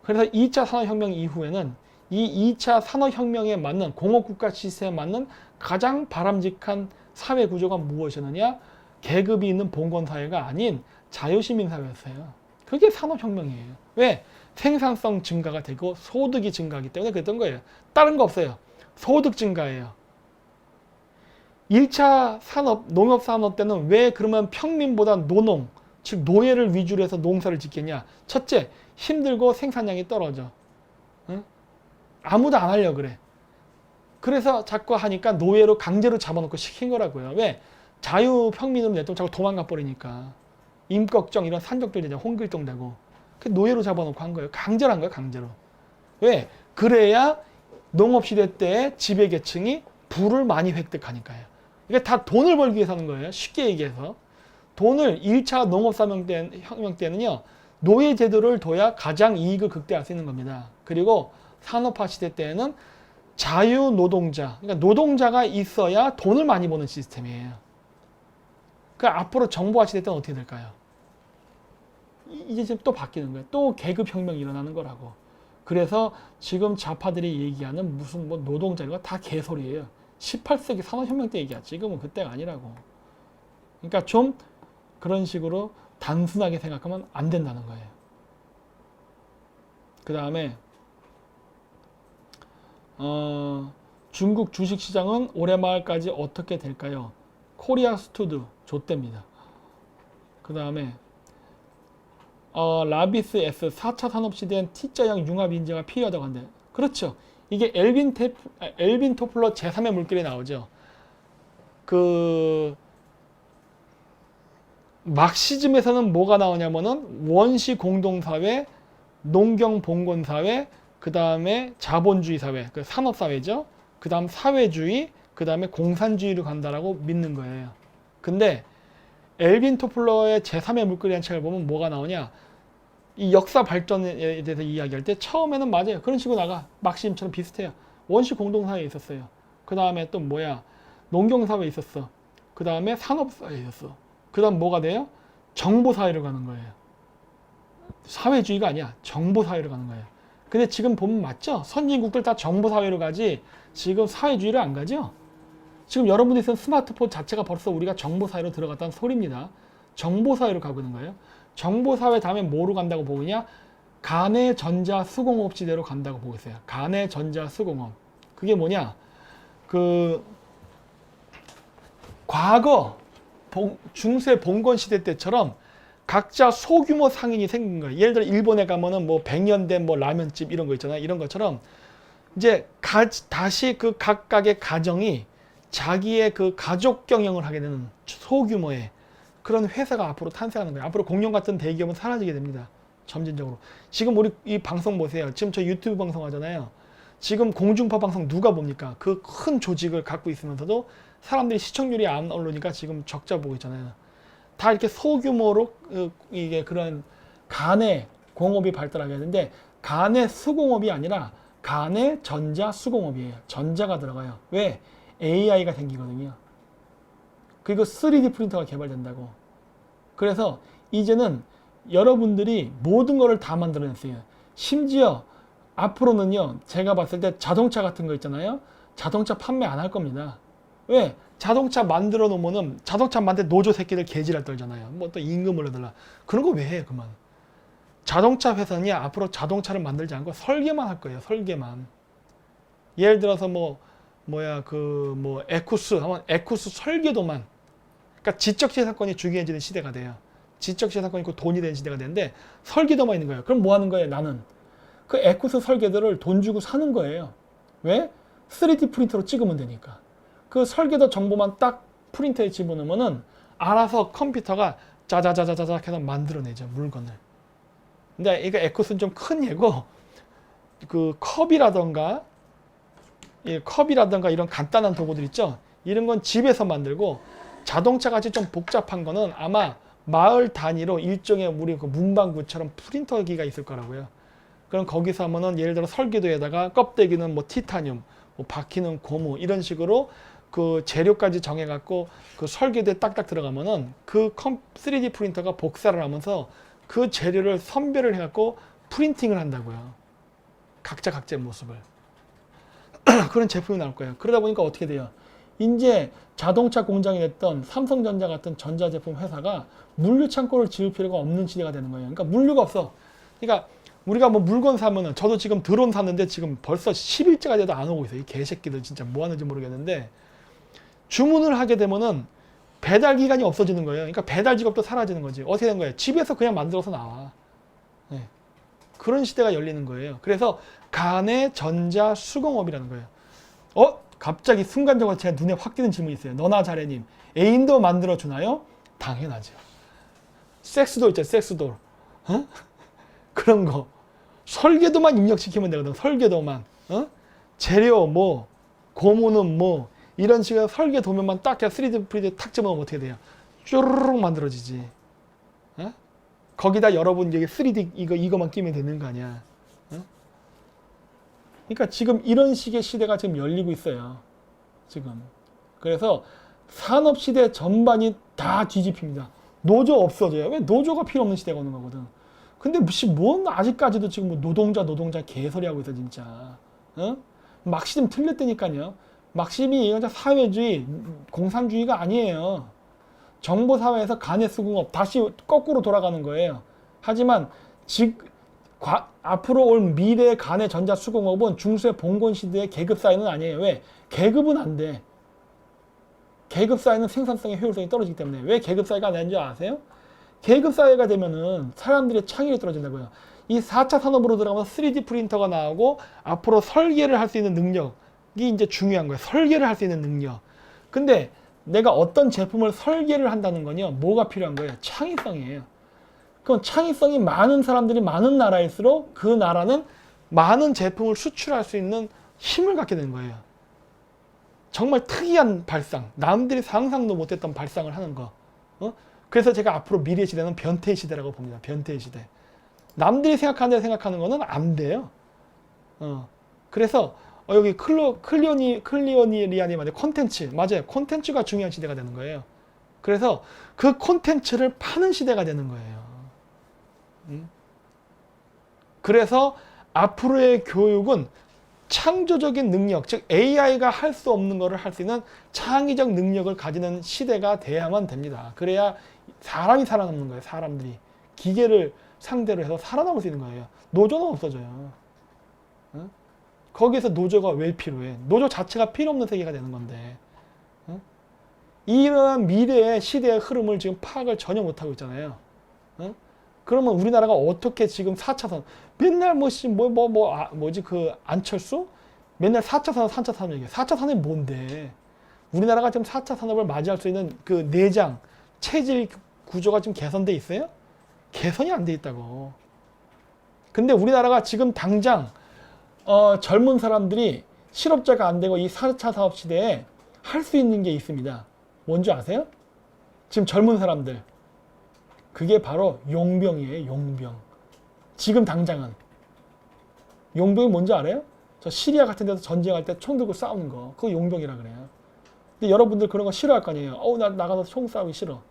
그래서 2차 산업혁명 이후에는 이 2차 산업혁명에 맞는 공업국가 시스템에 맞는 가장 바람직한 사회 구조가 무엇이었느냐? 계급이 있는 봉건사회가 아닌 자유시민사회였어요. 그게 산업혁명이에요. 왜? 생산성 증가가 되고 소득이 증가하기 때문에 그랬던 거예요. 다른 거 없어요. 소득 증가예요. 1차 산업, 농업산업 때는 왜 그러면 평민보다 노농, 즉 노예를 위주로 해서 농사를 짓겠냐? 첫째, 힘들고 생산량이 떨어져. 응? 아무도 안 하려고 그래. 그래서 자꾸 하니까 노예로 강제로 잡아놓고 시킨 거라고요. 왜? 자유평민으로 냈더니 자꾸 도망가 버리니까. 임꺽정 이런 산적들 되잖아. 홍길동 되고. 그 노예로 잡아놓고 한 거예요. 강제로 한 거예요. 강제로. 왜? 그래야 농업시대 때 지배계층이 부를 많이 획득하니까요. 이게 다 돈을 벌기 위해서 하는 거예요. 쉽게 얘기해서. 돈을 1차 농업혁명 때는요. 노예 제도를 둬야 가장 이익을 극대화할 수 있는 겁니다. 그리고 산업화 시대 때에는 자유노동자, 그러니까 노동자가 있어야 돈을 많이 버는 시스템이에요. 그러니까 앞으로 정보화 시대 때는 어떻게 될까요? 이제 지금 또 바뀌는 거예요. 또 계급혁명이 일어나는 거라고. 그래서 지금 좌파들이 얘기하는 무슨 뭐 노동자 이런 거 다 개소리예요. 18세기 산업혁명 때 얘기야. 지금은 그때가 아니라고. 그러니까 좀 그런 식으로 단순하게 생각하면 안 된다는 거예요. 그 다음에 중국 주식시장은 올해 말까지 어떻게 될까요? 코리아 스투드 좆됩니다. 그 다음에 라비스 S 4차 산업시대엔 T자형 융합인재가 필요하다고 한대. 그렇죠. 이게 엘빈 토플러 제3의 물결이 나오죠. 그 막시즘에서는 뭐가 나오냐면은 원시 공동사회, 농경 봉건사회, 그 다음에 자본주의 사회, 그 산업사회죠. 그 다음 사회주의, 그 다음에 공산주의로 간다라고 믿는 거예요. 근데 엘빈 토플러의 제3의 물결이라는 책을 보면 뭐가 나오냐? 이 역사 발전에 대해서 이야기할 때 처음에는 맞아요. 그런 식으로 나가. 막시즘처럼 비슷해요. 원시 공동사회에 있었어요. 그 다음에 또 뭐야? 농경사회에 있었어. 그 다음에 산업사회에 있었어. 그 다음 뭐가 돼요? 정보사회로 가는 거예요. 사회주의가 아니야. 정보사회로 가는 거예요. 근데 지금 보면 맞죠? 선진국들 다 정보사회로 가지 지금 사회주의를 안 가죠? 지금 여러분들이 쓴 스마트폰 자체가 벌써 우리가 정보사회로 들어갔다는 소리입니다. 정보사회로 가고 있는 거예요. 정보사회 다음에 뭐로 간다고 보느냐? 간의 전자 수공업 시대로 간다고 보고 있어요. 간의 전자 수공업. 그게 뭐냐? 그 과거 중세 봉건 시대 때처럼 각자 소규모 상인이 생긴 거예요. 예를 들어 일본에 가면은 뭐 100년 된 뭐 라면집 이런 거 있잖아요. 이런 것처럼 이제 다시 그 각각의 가정이 자기의 그 가족 경영을 하게 되는 소규모의 그런 회사가 앞으로 탄생하는 거예요. 앞으로 공룡 같은 대기업은 사라지게 됩니다. 점진적으로. 지금 우리 이 방송 보세요. 지금 저 유튜브 방송 하잖아요. 지금 공중파 방송 누가 봅니까? 그 큰 조직을 갖고 있으면서도 사람들이 시청률이 안 오르니까 지금 적자 보고 있잖아요. 다 이렇게 소규모로 이게 그런 간의 공업이 발달하게 되는데 간의 수공업이 아니라 간의 전자 수공업이에요. 전자가 들어가요. 왜? AI가 생기거든요. 그리고 3D 프린터가 개발된다고. 그래서 이제는 여러분들이 모든 거를 다 만들어냈어요. 심지어 앞으로는요, 제가 봤을 때 자동차 같은 거 있잖아요. 자동차 판매 안 할 겁니다. 왜? 자동차 만들어 놓으면은 자동차 만들 노조 새끼들 개지랄 떨잖아요. 뭐 또 임금을 내달라. 그런 거 왜 해, 그만. 자동차 회사는 앞으로 자동차를 만들지 않고 설계만 할 거예요. 설계만. 예를 들어서 에쿠스 하면 에쿠스 설계도만. 그러니까 지적재산권이 중요해지는 시대가 돼요. 지적재산권이 있고 돈이 되는 시대가 되는데 설계도만 있는 거예요. 그럼 뭐 하는 거예요? 나는 그 에쿠스 설계도를 돈 주고 사는 거예요. 왜? 3D 프린터로 찍으면 되니까. 그 설계도 정보만 딱 프린터에 집어넣으면은 알아서 컴퓨터가 짜자자자자 해서 만들어내죠, 물건을. 근데 이거 에쿠스는 좀 큰 예고, 그 컵이라던가 이런 간단한 도구들 있죠. 이런 건 집에서 만들고 자동차 같이 좀 복잡한 거는 아마 마을 단위로 일종의 우리 그 문방구처럼 프린터기가 있을 거라고요. 그럼 거기서 하면은 예를 들어 설계도에다가 껍데기는 뭐 티타늄, 뭐 바퀴는 고무 이런 식으로 그 재료까지 정해갖고 그 설계도에 딱딱 들어가면은 그 3D 프린터가 복사를 하면서 그 재료를 선별을 해갖고 프린팅을 한다고요. 각자의 모습을. 그런 제품이 나올 거예요. 그러다 보니까 어떻게 돼요? 이제 자동차 공장이 됐던 삼성전자 같은 전자제품 회사가 물류 창고를 지을 필요가 없는 시대가 되는 거예요. 그러니까 물류가 없어. 그러니까 우리가 뭐 물건 사면은 저도 지금 드론 샀는데 지금 벌써 10일째가 돼도 안 오고 있어요. 이 개새끼들 진짜 뭐 하는지 모르겠는데 주문을 하게 되면은 배달 기간이 없어지는 거예요. 그러니까 배달 직업도 사라지는 거지. 어떻게 된 거예요? 집에서 그냥 만들어서 나와. 네. 그런 시대가 열리는 거예요. 그래서 간의 전자 수공업이라는 거예요. 갑자기 순간적으로 제 눈에 확 띄는 질문이 있어요. 너나 잘해님, 애인도 만들어 주나요? 당연하죠. 섹스돌 있죠, 섹스돌. 어? 그런 거. 설계도만 입력시키면 되거든. 설계도만. 재료 뭐, 고무는 뭐, 이런 식으로 설계 도면만 딱 3D 프린트에 탁 집어넣으면 어떻게 돼요? 쭈르륵 만들어지지. 거기다 여러분 여기 3D 이거만 끼면 되는 거 아니야. 그러니까 지금 이런 식의 시대가 지금 열리고 있어요. 지금. 그래서 산업 시대 전반이 다 뒤집힙니다. 노조 없어져요. 왜? 노조가 필요 없는 시대가 오는 거거든. 근데 무슨 뭔 아직까지도 지금 뭐 노동자 개소리 하고 있어 진짜. 어? 막시즘 틀렸다니까요. 막시즘이 이거 사회주의, 공산주의가 아니에요. 정보 사회에서 간의 수공업 다시 거꾸로 돌아가는 거예요. 하지만 앞으로 올 미래의 간의 전자 수공업은 중수의 봉건 시대의 계급 사회는 아니에요. 왜? 계급은 안 돼. 계급 사회는 생산성의 효율성이 떨어지기 때문에. 왜 계급 사회가 안 되는 줄 아세요? 계급 사회가 되면은 사람들의 창의력이 떨어진다고요. 이 4차 산업으로 들어가면 3D 프린터가 나오고 앞으로 설계를 할 수 있는 능력이 이제 중요한 거예요. 설계를 할 수 있는 능력. 근데 내가 어떤 제품을 설계를 한다는 건요. 뭐가 필요한 거예요? 창의성이에요. 그럼 창의성이 많은 사람들이 많은 나라일수록 그 나라는 많은 제품을 수출할 수 있는 힘을 갖게 되는 거예요. 정말 특이한 발상, 남들이 상상도 못했던 발상을 하는 거. 그래서 제가 앞으로 미래 시대는 변태의 시대라고 봅니다. 변태의 시대. 남들이 생각하는 대로 생각하는 거는 안 돼요. 그래서 여기 클리오니리안이 말해 콘텐츠. 맞아요. 콘텐츠가 중요한 시대가 되는 거예요. 그래서 그 콘텐츠를 파는 시대가 되는 거예요. 그래서 앞으로의 교육은 창조적인 능력, 즉 AI가 할 수 없는 것을 할 수 있는 창의적 능력을 가지는 시대가 돼야만 됩니다. 그래야 사람이 살아남는 거예요. 사람들이. 기계를 상대로 해서 살아남을 수 있는 거예요. 노조는 없어져요. 거기에서 노조가 왜 필요해? 노조 자체가 필요 없는 세계가 되는 건데. 이러한 미래의 시대의 흐름을 지금 파악을 전혀 못하고 있잖아요. 그러면 우리나라가 어떻게 지금 4차 산업, 맨날 안철수? 맨날 4차 산업, 3차 산업 얘기해. 4차 산업이 뭔데? 우리나라가 지금 4차 산업을 맞이할 수 있는 그 내장, 체질 구조가 지금 개선돼 있어요? 개선이 안 돼 있다고. 근데 우리나라가 지금 당장 젊은 사람들이 실업자가 안 되고 이 4차 산업 시대에 할 수 있는 게 있습니다. 뭔지 아세요? 지금 젊은 사람들. 그게 바로 용병이에요. 용병. 지금 당장은. 용병이 뭔지 알아요? 저 시리아 같은 데서 전쟁할 때 총 들고 싸우는 거. 그거 용병이라 그래요. 근데 여러분들 그런 거 싫어할 거 아니에요. 나 나가서 총 싸우기 싫어.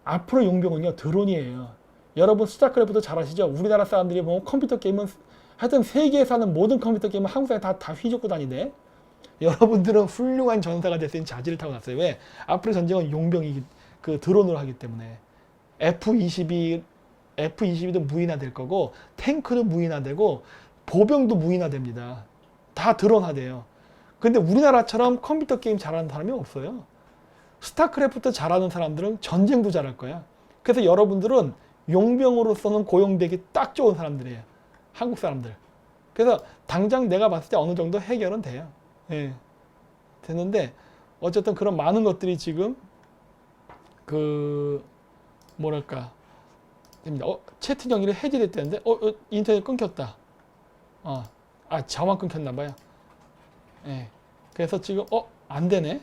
앞으로 용병은요. 드론이에요. 여러분 스타크래프트 잘 아시죠? 우리나라 사람들이 보면 컴퓨터 게임은 하여튼 세계에서 하는 모든 컴퓨터 게임은 한국 사람이 다 휘젓고 다니네. 여러분들은 훌륭한 전사가 될 수 있는 자질을 타고났어요. 왜? 앞으로 전쟁은 용병이 그 드론으로 하기 때문에. F-22도 무인화될 거고 탱크도 무인화되고 보병도 무인화됩니다. 다 드론화돼요. 근데 우리나라처럼 컴퓨터 게임 잘하는 사람이 없어요. 스타크래프트 잘하는 사람들은 전쟁도 잘할 거야. 그래서 여러분들은 용병으로서는 고용되기 딱 좋은 사람들이에요. 한국 사람들. 그래서 당장 내가 봤을 때 어느 정도 해결은 돼요. 예. 되는데 어쨌든 그런 많은 것들이 지금 됩니다. 채팅 연결이 해제됐다는데 인터넷 끊겼다. 저만 끊겼나 봐요. 예. 그래서 지금 안 되네.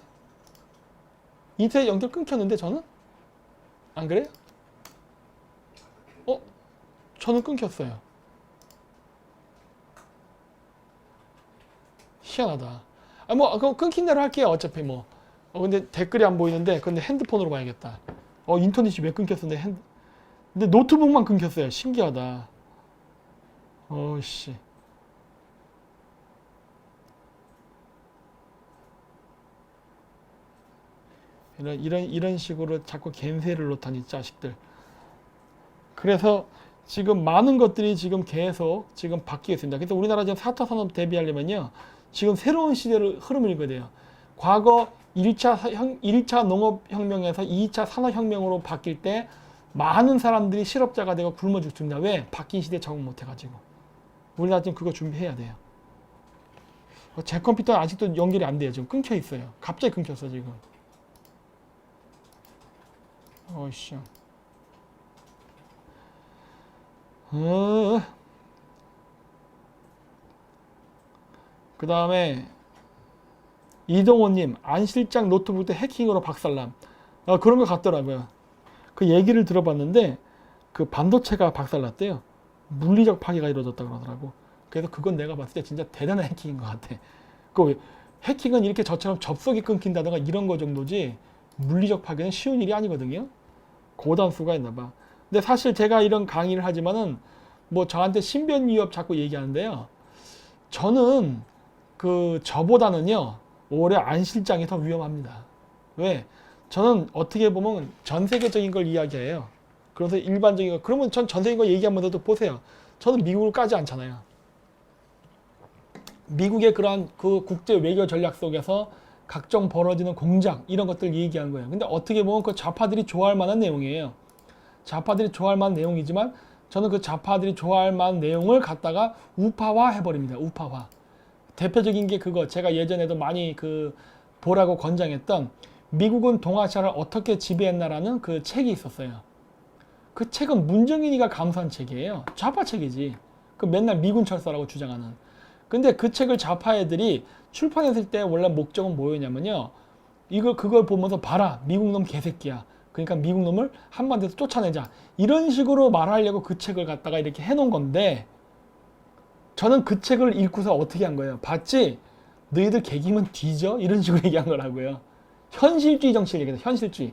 인터넷 연결 끊겼는데 저는 안 그래요? 저는 끊겼어요. 희한하다. 그럼 끊긴 대로 할게요. 어차피 뭐. 근데 댓글이 안 보이는데, 근데 핸드폰으로 봐야겠다. 인터넷이 왜 끊겼었는데, 근데 노트북만 끊겼어요. 신기하다. 씨. 이런 식으로 자꾸 겐세를 놓다니, 자식들. 그래서 지금 많은 것들이 지금 계속 지금 바뀌고 있습니다. 그래서 우리나라 지금 4차 산업 대비하려면요. 지금 새로운 시대를 흐름을 읽어야 돼요. 과거 1차 농업혁명에서 2차 산업혁명으로 바뀔 때 많은 사람들이 실업자가 되고 굶어 죽습니다. 왜? 바뀐 시대에 적응 못해가지고. 우리나라 지금 그거 준비해야 돼요. 제 컴퓨터는 아직도 연결이 안 돼요. 지금 끊겨 있어요. 갑자기 끊겼어 지금. 어이씨. 그 다음에 이동호님, 안 실장 노트북 때 해킹으로 박살남. 그런 거 같더라고요. 그 얘기를 들어봤는데 그 반도체가 박살났대요. 물리적 파괴가 이루어졌다 그러더라고. 그래서 그건 내가 봤을 때 진짜 대단한 해킹인 것 같아. 그 해킹은 이렇게 저처럼 접속이 끊긴다든가 이런 거 정도지 물리적 파괴는 쉬운 일이 아니거든요. 고단수가 있나 봐. 근데 사실 제가 이런 강의를 하지만은 뭐 저한테 신변 위협 자꾸 얘기하는데요. 저는 그 저보다는요 오히려 안 실장이 더 위험합니다. 왜? 저는 어떻게 보면 전 세계적인 걸 이야기해요. 그래서 일반적인 거 그러면 전 세계적인 거 얘기하면서도 보세요. 저는 미국을 까지 않잖아요. 미국의 그러한 그 국제 외교 전략 속에서 각종 벌어지는 공작 이런 것들 얘기하는 거예요. 근데 어떻게 보면 그 좌파들이 좋아할 만한 내용이에요. 좌파들이 좋아할 만한 내용이지만 저는 그 좌파들이 좋아할 만한 내용을 갖다가 우파화 해버립니다. 우파화. 대표적인 게 그거 제가 예전에도 많이 그 보라고 권장했던 미국은 동아시아를 어떻게 지배했나라는 그 책이 있었어요. 그 책은 문정인이가 감수한 책이에요. 좌파 책이지. 그 맨날 미군 철사라고 주장하는. 근데 그 책을 좌파 애들이 출판했을 때 원래 목적은 뭐였냐면요. 그걸 보면서 봐라. 미국 놈 개새끼야. 그러니까 미국 놈을 한반도에서 쫓아내자. 이런 식으로 말하려고 그 책을 갖다가 이렇게 해놓은 건데 저는 그 책을 읽고서 어떻게 한 거예요? 봤지? 너희들 개기면 뒤져? 이런 식으로 얘기한 거라고요. 현실주의 정치를 얘기해서 현실주의.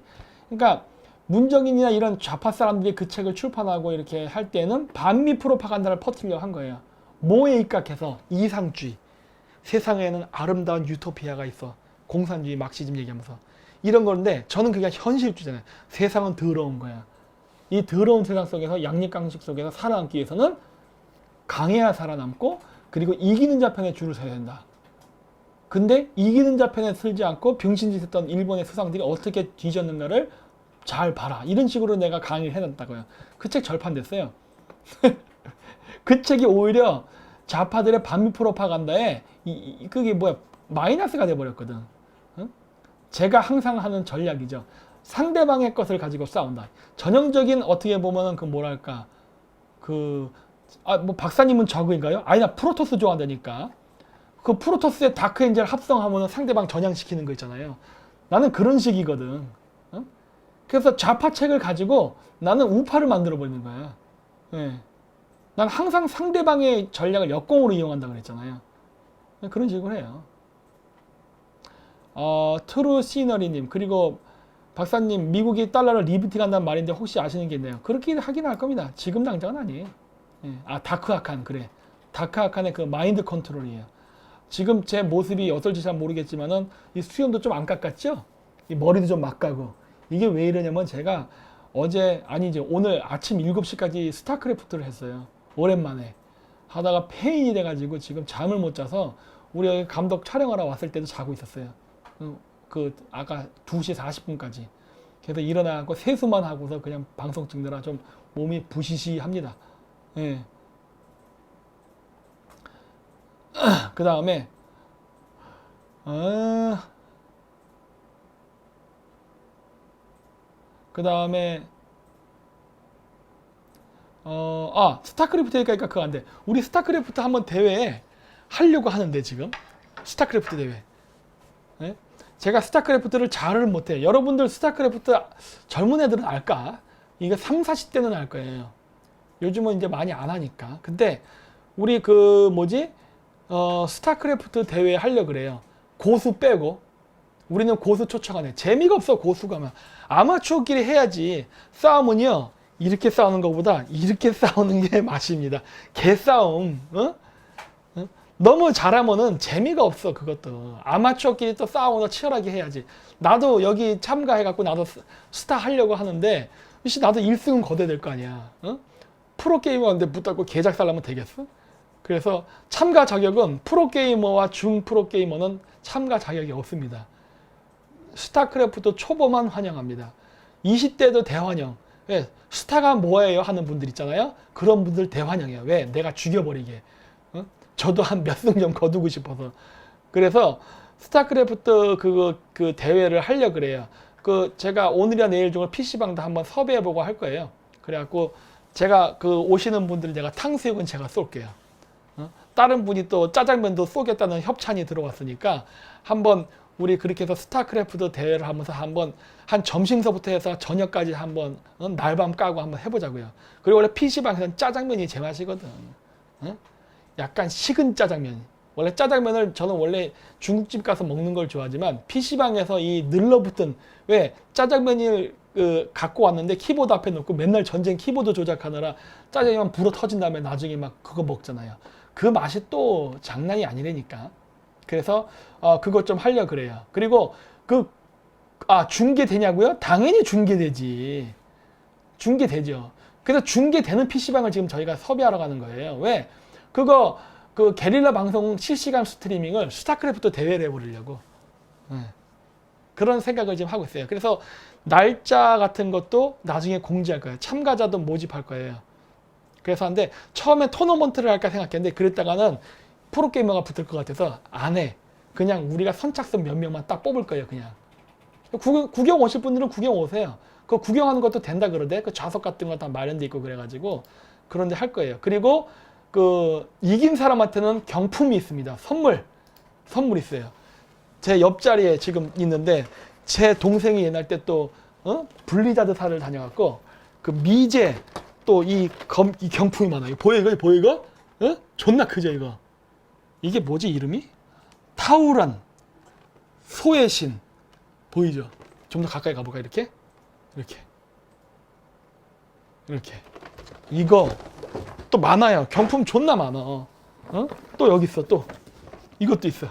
그러니까 문정인이나 이런 좌파 사람들이 그 책을 출판하고 이렇게 할 때는 반미 프로파간다를 퍼뜨리려고 한 거예요. 뭐에 입각해서 이상주의. 세상에는 아름다운 유토피아가 있어. 공산주의, 막시즘 얘기하면서. 이런 건데 저는 그게 현실주의잖아요. 세상은 더러운 거야. 이 더러운 세상 속에서 양립강식 속에서 살아남기 위해서는 강해야 살아남고 그리고 이기는 자 편에 줄을 서야 된다. 근데 이기는 자 편에 서지 않고 병신짓 했던 일본의 수상들이 어떻게 뒤졌는가를 잘 봐라. 이런 식으로 내가 강의를 해놨다고요. 그 책 절판됐어요. 그 책이 오히려 좌파들의 반미 프로파간다에 그게 뭐야 마이너스가 돼버렸거든. 응? 제가 항상 하는 전략이죠. 상대방의 것을 가지고 싸운다. 전형적인 어떻게 보면은 그 뭐랄까 뭐 박사님은 저그인가요? 아니 나 프로토스 좋아한다니까. 그 프로토스의 다크엔젤 합성하면 상대방 전향시키는 거 있잖아요. 나는 그런 식이거든. 응? 그래서 좌파 책을 가지고 나는 우파를 만들어 버리는 거야. 예. 난 항상 상대방의 전략을 역공으로 이용한다 그랬잖아요. 그런 식으로 해요. 트루 시너리님 그리고 박사님 미국이 달러를 리프팅한다는 말인데 혹시 아시는 게 있나요? 그렇게 하긴 할 겁니다. 지금 당장은 아니에요. 예. 다크아칸 그래. 다크아칸의 그 마인드 컨트롤이에요. 지금 제 모습이 어떨지 잘 모르겠지만은 이 수염도 좀 안 깎았죠? 이 머리도 좀 막 가고 이게 왜 이러냐면 제가 오늘 아침 7시까지 스타크래프트를 했어요. 오랜만에 하다가 페인이 돼가지고 지금 잠을 못 자서 우리 여기 감독 촬영하러 왔을 때도 자고 있었어요. 아까 2시 40분까지. 그래서 일어나고 세수만 하고서 그냥 방송 찍느라 좀 몸이 부시시합니다. 예. 그 다음에 스타크래프트 얘기하니까 그거 안 돼. 우리 스타크래프트 한번 대회 하려고 하는데 지금 스타크래프트 대회. 네? 제가 스타크래프트를 잘은 못해요. 여러분들 스타크래프트 젊은 애들은 알까? 이게 3, 40대는 알 거예요. 요즘은 이제 많이 안 하니까. 근데 우리 스타크래프트 대회 하려고 그래요. 고수 빼고. 우리는 고수 초청 안 해. 재미가 없어 고수가 막. 아마추어끼리 해야지. 싸움은요. 이렇게 싸우는 것보다 이렇게 싸우는 게 맛입니다. 개싸움. 어? 너무 잘하면은 재미가 없어 그것도. 아마추어끼리 또 싸우면서 치열하게 해야지. 나도 여기 참가해갖고 나도 스타 하려고 하는데 나도 1승은 거둬야 될 거 아니야. 어? 프로게이머인데 붙잡고 개작살라면 되겠어? 그래서 참가 자격은 프로게이머와 중프로게이머는 참가 자격이 없습니다. 스타크래프트 초보만 환영합니다. 20대도 대환영. 왜? 스타가 뭐예요? 하는 분들 있잖아요. 그런 분들 대환영이에요. 왜? 내가 죽여버리게. 어? 저도 한 몇 승 좀 거두고 싶어서. 그래서 스타크래프트 그 대회를 하려고 그래요. 제가 오늘이나 내일 중에 PC방도 한번 섭외해보고 할 거예요. 그래갖고 제가 오시는 분들 내가 탕수육은 제가 쏠게요. 다른 분이 또 짜장면도 쏘겠다는 협찬이 들어왔으니까 한번 우리 그렇게 해서 스타크래프트 대회를 하면서 한번 한 점심서부터 해서 저녁까지 한번 날밤 까고 한번 해보자고요. 그리고 원래 PC방에서는 짜장면이 제맛이거든. 약간 식은 짜장면. 원래 짜장면을 저는 원래 중국집 가서 먹는 걸 좋아하지만 PC방에서 이 늘러붙은 왜 짜장면을 갖고 왔는데 키보드 앞에 놓고 맨날 전쟁 키보드 조작하느라 짜장면 불어 터진 다음에 나중에 막 그거 먹잖아요. 그 맛이 또 장난이 아니라니까. 그래서 그거 좀 하려 그래요. 그리고 중계되냐고요? 당연히 중계되지. 중계되죠. 그래서 중계되는 PC방을 지금 저희가 섭외하러 가는 거예요. 왜? 그 게릴라 방송 실시간 스트리밍을 스타크래프트 대회를 해버리려고. 그런 생각을 지금 하고 있어요. 그래서 날짜 같은 것도 나중에 공지할 거예요. 참가자도 모집할 거예요. 그래서 근데 처음에 토너먼트를 할까 생각했는데 그랬다가는 프로게이머가 붙을 것 같아서 안 해. 그냥 우리가 선착순 몇 명만 딱 뽑을 거예요. 그냥. 구경 오실 분들은 구경 오세요. 그 구경하는 것도 된다 그러대. 그 좌석 같은 거 다 마련돼 있고 그래가지고 그런데 할 거예요. 그리고 이긴 사람한테는 경품이 있습니다. 선물 있어요. 제 옆자리에 지금 있는데 제 동생이 옛날 때 또 블리자드사를 다녀갖고 그 미제 또 이 경품이 많아요. 보여 이거? 존나 크죠 이거. 이게 뭐지 이름이? 타우란 소의 신 보이죠? 좀 더 가까이 가볼까 이렇게 이거 또 많아요. 경품 존나 많아. 또 여기 있어. 또 이것도 있어.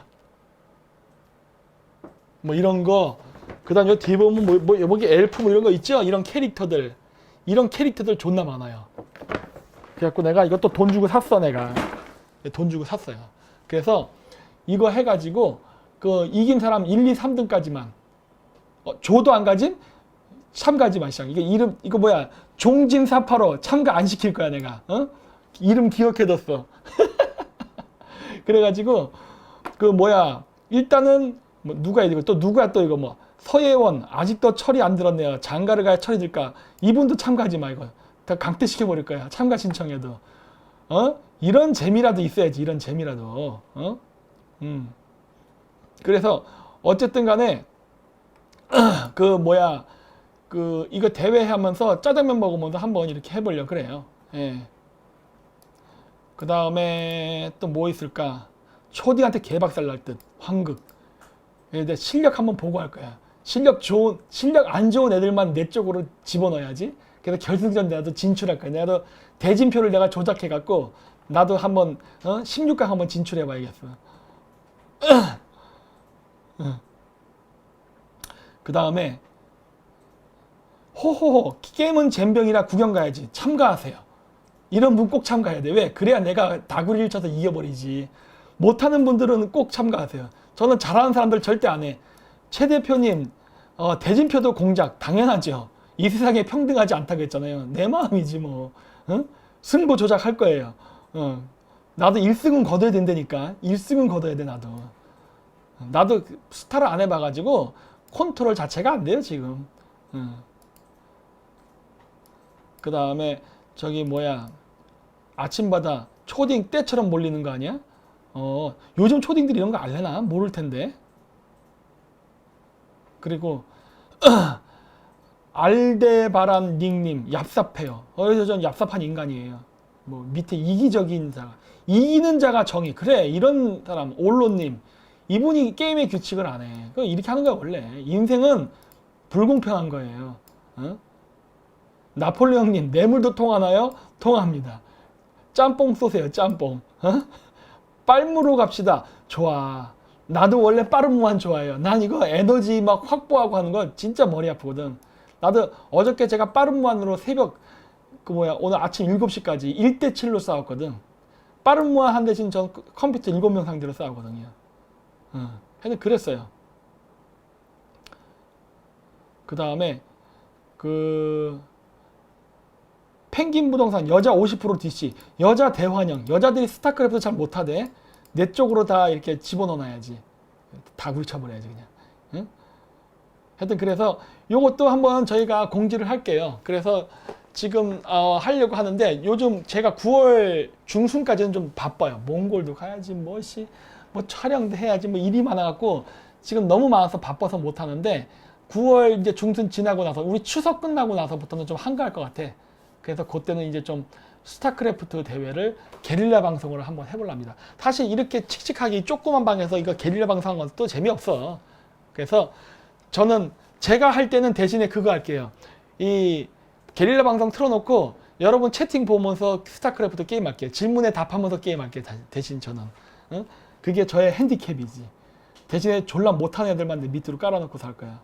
뭐 이런 거. 그다음 여기 뒤에 보면 여기 엘프 뭐 이런 거 있죠? 이런 캐릭터들 존나 많아요. 그래갖고 내가 이것도 돈 주고 샀어. 내가 돈 주고 샀어요. 그래서 이거 해가지고 이긴 사람 1, 2, 3등까지만 조도 안 가진 참가하지 마시죠. 이거 뭐야? 종진사파로 참가 안 시킬 거야 내가. 이름 기억해뒀어. 그래가지고 일단은 뭐 누가 이거 또 누가 또 이거 뭐 서예원 아직도 철이 안 들었네요. 장가를 가야 철이 들까? 이분도 참가하지 마 이거. 다 강퇴시켜 버릴 거야. 참가 신청해도. 이런 재미라도 있어야지. 이런 재미라도. 그래서 어쨌든 간에 이거 대회 하면서 짜장면 먹으면서 한번 이렇게 해보려고 그래요. 예. 그 다음에 또 뭐 있을까? 초딩한테 개박살 날 듯. 황극. 내 실력 한번 보고 할 거야. 실력 안 좋은 애들만 내 쪽으로 집어넣어야지. 그래서 결승전 나도 진출할 거야. 내가 대진표를 내가 조작해갖고 나도 한번 16강 한번 진출해봐야겠어. 그 다음에 호호호 게임은 젬병이라 구경 가야지. 참가하세요. 이런 분 꼭 참가해야 돼. 왜? 그래야 내가 다구리를 쳐서 이겨버리지. 못하는 분들은 꼭 참가하세요. 저는 잘하는 사람들 절대 안 해. 최 대표님 대진표도 공작 당연하죠. 이 세상에 평등하지 않다고 했잖아요. 내 마음이지 뭐. 승부 조작할 거예요. 나도 1승은 거둬야 된다니까. 1승은 거둬야 돼 나도. 나도 스타를 안 해봐가지고 컨트롤 자체가 안 돼요 지금. 그 다음에 아침마다 초딩 때처럼 몰리는 거 아니야? 요즘 초딩들이 이런 거 알려나? 모를 텐데. 그리고 알데바란 닉님 얍삽해요. 전 얍삽한 인간이에요. 뭐 밑에 이기적인 자가 이기는 자가 정의. 그래 이런 사람 올로님 이분이 게임의 규칙을 안 해. 이렇게 하는 거야 원래. 인생은 불공평한 거예요. 나폴레옹님 뇌물도 통하나요? 통합니다. 짬뽕 쏘세요 짬뽕. 빨무로 갑시다. 좋아. 나도 원래 빠른 무한 좋아해요. 난 이거 에너지 막 확보하고 하는 거 진짜 머리 아프거든. 나도 어저께 제가 빠른 무한으로 새벽 오늘 아침 7시까지 1대7로 싸웠거든. 빠른 무한 한 대신 전 컴퓨터 7명 상대로 싸우거든요. 하여튼 그랬어요. 그 다음에 펭귄 부동산 여자 50% DC 여자 대환영. 여자들이 스타크래프트 잘 못하대. 내 쪽으로 다 이렇게 집어넣어놔야지. 다 굴쳐버려야지 그냥. 응? 하여튼 그래서 요것도 한번 저희가 공지를 할게요. 그래서 지금 하려고 하는데 요즘 제가 9월 중순까지는 좀 바빠요. 몽골도 가야지 뭐 촬영도 해야지 뭐 일이 많아갖고 지금 너무 많아서 바빠서 못하는데 9월 이제 중순 지나고 나서 우리 추석 끝나고 나서부터는 좀 한가할 것 같아. 그래서 그때는 이제 좀 스타크래프트 대회를 게릴라 방송으로 한번 해보려 합니다. 사실 이렇게 칙칙하게 이 조그만 방에서 이거 게릴라 방송한 것도 재미없어. 그래서 저는 제가 할 때는 대신에 그거 할게요. 이 게릴라 방송 틀어놓고 여러분 채팅 보면서 스타크래프트 게임 할게요. 질문에 답하면서 게임 할게요. 대신 저는. 응? 그게 저의 핸디캡이지. 대신에 졸라 못하는 애들만 내 밑으로 깔아놓고 살 거야.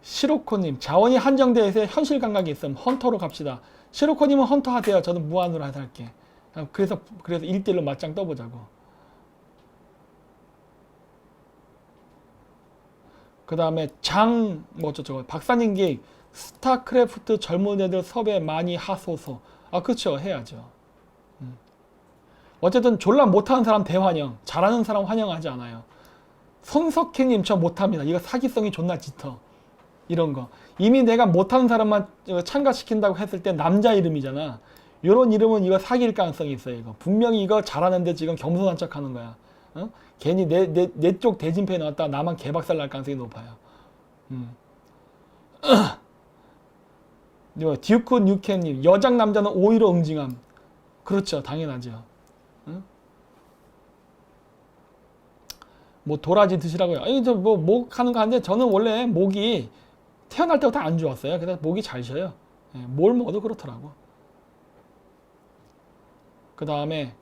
시로코님, 자원이 한정되어 있어 현실 감각이 있음. 헌터로 갑시다. 시로코님은 헌터 하세요. 저는 무한으로 할게. 그래서 1대1로 맞짱 떠보자고. 그 다음에 뭐 어쩌고 박사님께 스타크래프트 젊은 애들 섭외 많이 하소서. 아, 그쵸. 해야죠. 어쨌든 졸라 못하는 사람 대환영, 잘하는 사람 환영하지 않아요. 손석희님 저 못합니다. 이거 사기성이 존나 짙어. 이런 거. 이미 내가 못하는 사람만 참가시킨다고 했을 때 남자 이름이잖아. 요런 이름은 이거 사귈 가능성이 있어요. 이거 분명히 이거 잘하는데 지금 겸손한 척 하는 거야. 어? 괜히 내 쪽 대진표에 나왔다 나만 개박살 날 가능성이 높아요. 듀크 뉴캔님, 여장 남자는 오히려 응징함. 그렇죠. 당연하죠. 응? 뭐 도라지 드시라고요. 아니 저 뭐 목 하는 거 하는데 저는 원래 목이 태어날 때부터 안 좋았어요. 그래서 목이 잘 쉬어요. 예, 뭘 먹어도 그렇더라고. 그 다음에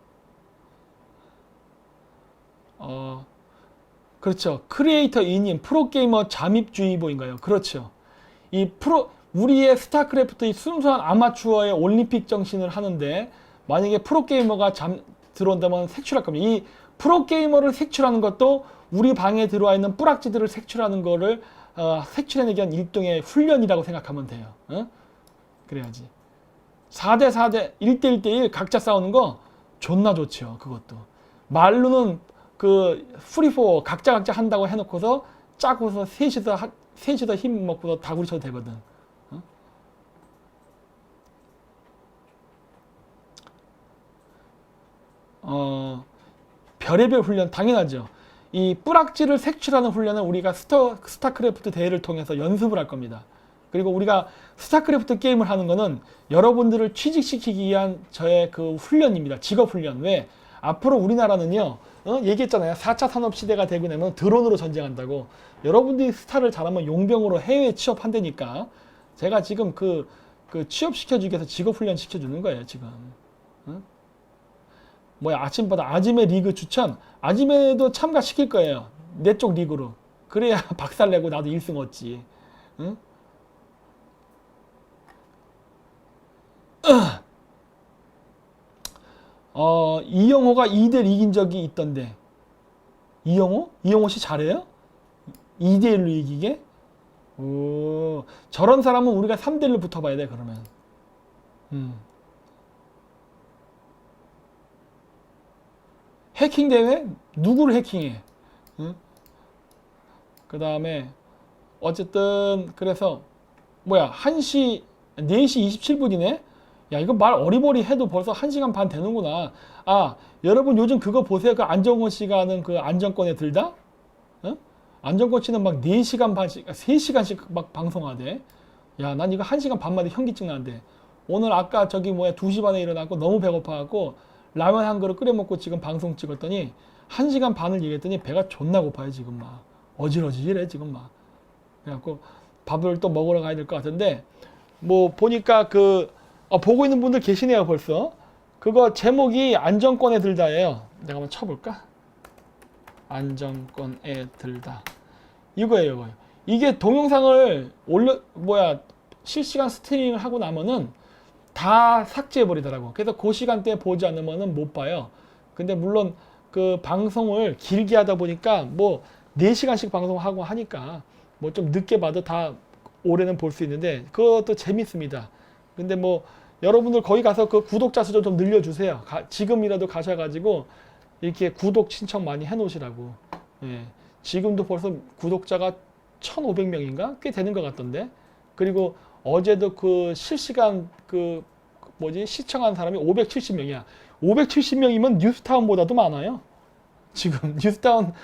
그렇죠. 크리에이터 이님 프로게이머 잠입주의보인가요? 그렇죠. 우리의 스타크래프트 순수한 아마추어의 올림픽 정신을 하는데 만약에 프로게이머가 들어온다면 색출할 겁니다. 이 프로게이머를 색출하는 것도 우리 방에 들어와 있는 뿌락지들을 색출하는 거를 색출해내기 위한 일종의 훈련이라고 생각하면 돼요. 그래야지. 4대4대 1대1대1 각자 싸우는 거 존나 좋죠. 그것도. 말로는 그 프리포 각자 한다고 해놓고서 짜고서 셋이서 힘 먹고서 다구리 쳐도 되거든. 별의별 훈련 당연하죠. 이 뿌락지를 색출하는 훈련은 우리가 스타크래프트 대회를 통해서 연습을 할 겁니다. 그리고 우리가 스타크래프트 게임을 하는 거는 여러분들을 취직시키기 위한 저의 그 훈련입니다. 직업 훈련. 왜? 앞으로 우리나라는요, 얘기했잖아요. 4차 산업시대가 되고 나면 드론으로 전쟁한다고. 여러분들이 스타를 잘하면 용병으로 해외에 취업한다니까. 제가 지금 그 취업시켜주기 위해서 직업훈련 시켜주는 거예요, 지금. 아침마다 아지매 리그 추천. 아지매도 참가시킬 거예요. 내 쪽 리그로. 그래야 박살내고 나도 1승 얻지. 응? 이영호가 2대1 이긴 적이 있던데. 이영호? 이영호 씨 잘해요? 2대1로 이기게? 오, 저런 사람은 우리가 3대1로 붙어봐야 돼, 그러면. 해킹 대회? 누구를 해킹해? 그 다음에, 어쨌든, 그래서, 4시 27분이네? 야, 이거 말 어리버리 해도 벌써 1시간 반 되는구나. 아, 여러분 요즘 그거 보세요. 그 안정권 씨가 하는 그 안정권에 들다? 안정권 씨는 막 4시간 반씩, 3시간씩 막 방송하대. 야, 난 이거 1시간 반 만에 현기증 나는데. 오늘 아까 2시 반에 일어나고 너무 배고파갖고 라면 한 그릇 끓여 먹고 지금 방송 찍었더니 1시간 반을 얘기했더니 배가 존나 고파요, 지금 막. 어질어질해, 지금 막. 그래갖고 밥을 또 먹으러 가야 될 것 같은데, 보니까 보고 있는 분들 계시네요, 벌써. 그거 제목이 안정권에 들다예요. 내가 한번 쳐볼까? 안정권에 들다. 이거예요, 이거. 이게 동영상을 실시간 스트리밍을 하고 나면은 다 삭제해버리더라고. 그래서 그 시간대에 보지 않으면은 못 봐요. 근데 물론 그 방송을 길게 하다 보니까 4시간씩 방송하고 하니까 좀 늦게 봐도 다 올해는 볼 수 있는데 그것도 재밌습니다. 근데 여러분들 거기 가서 그 구독자 수 좀 늘려주세요. 지금이라도 가셔가지고 이렇게 구독 신청 많이 해놓으시라고. 예. 지금도 벌써 구독자가 1,500명인가? 꽤 되는 것 같던데. 그리고 어제도 그 실시간 시청한 사람이 570명이야. 570명이면 뉴스타운보다도 많아요. 지금 뉴스타운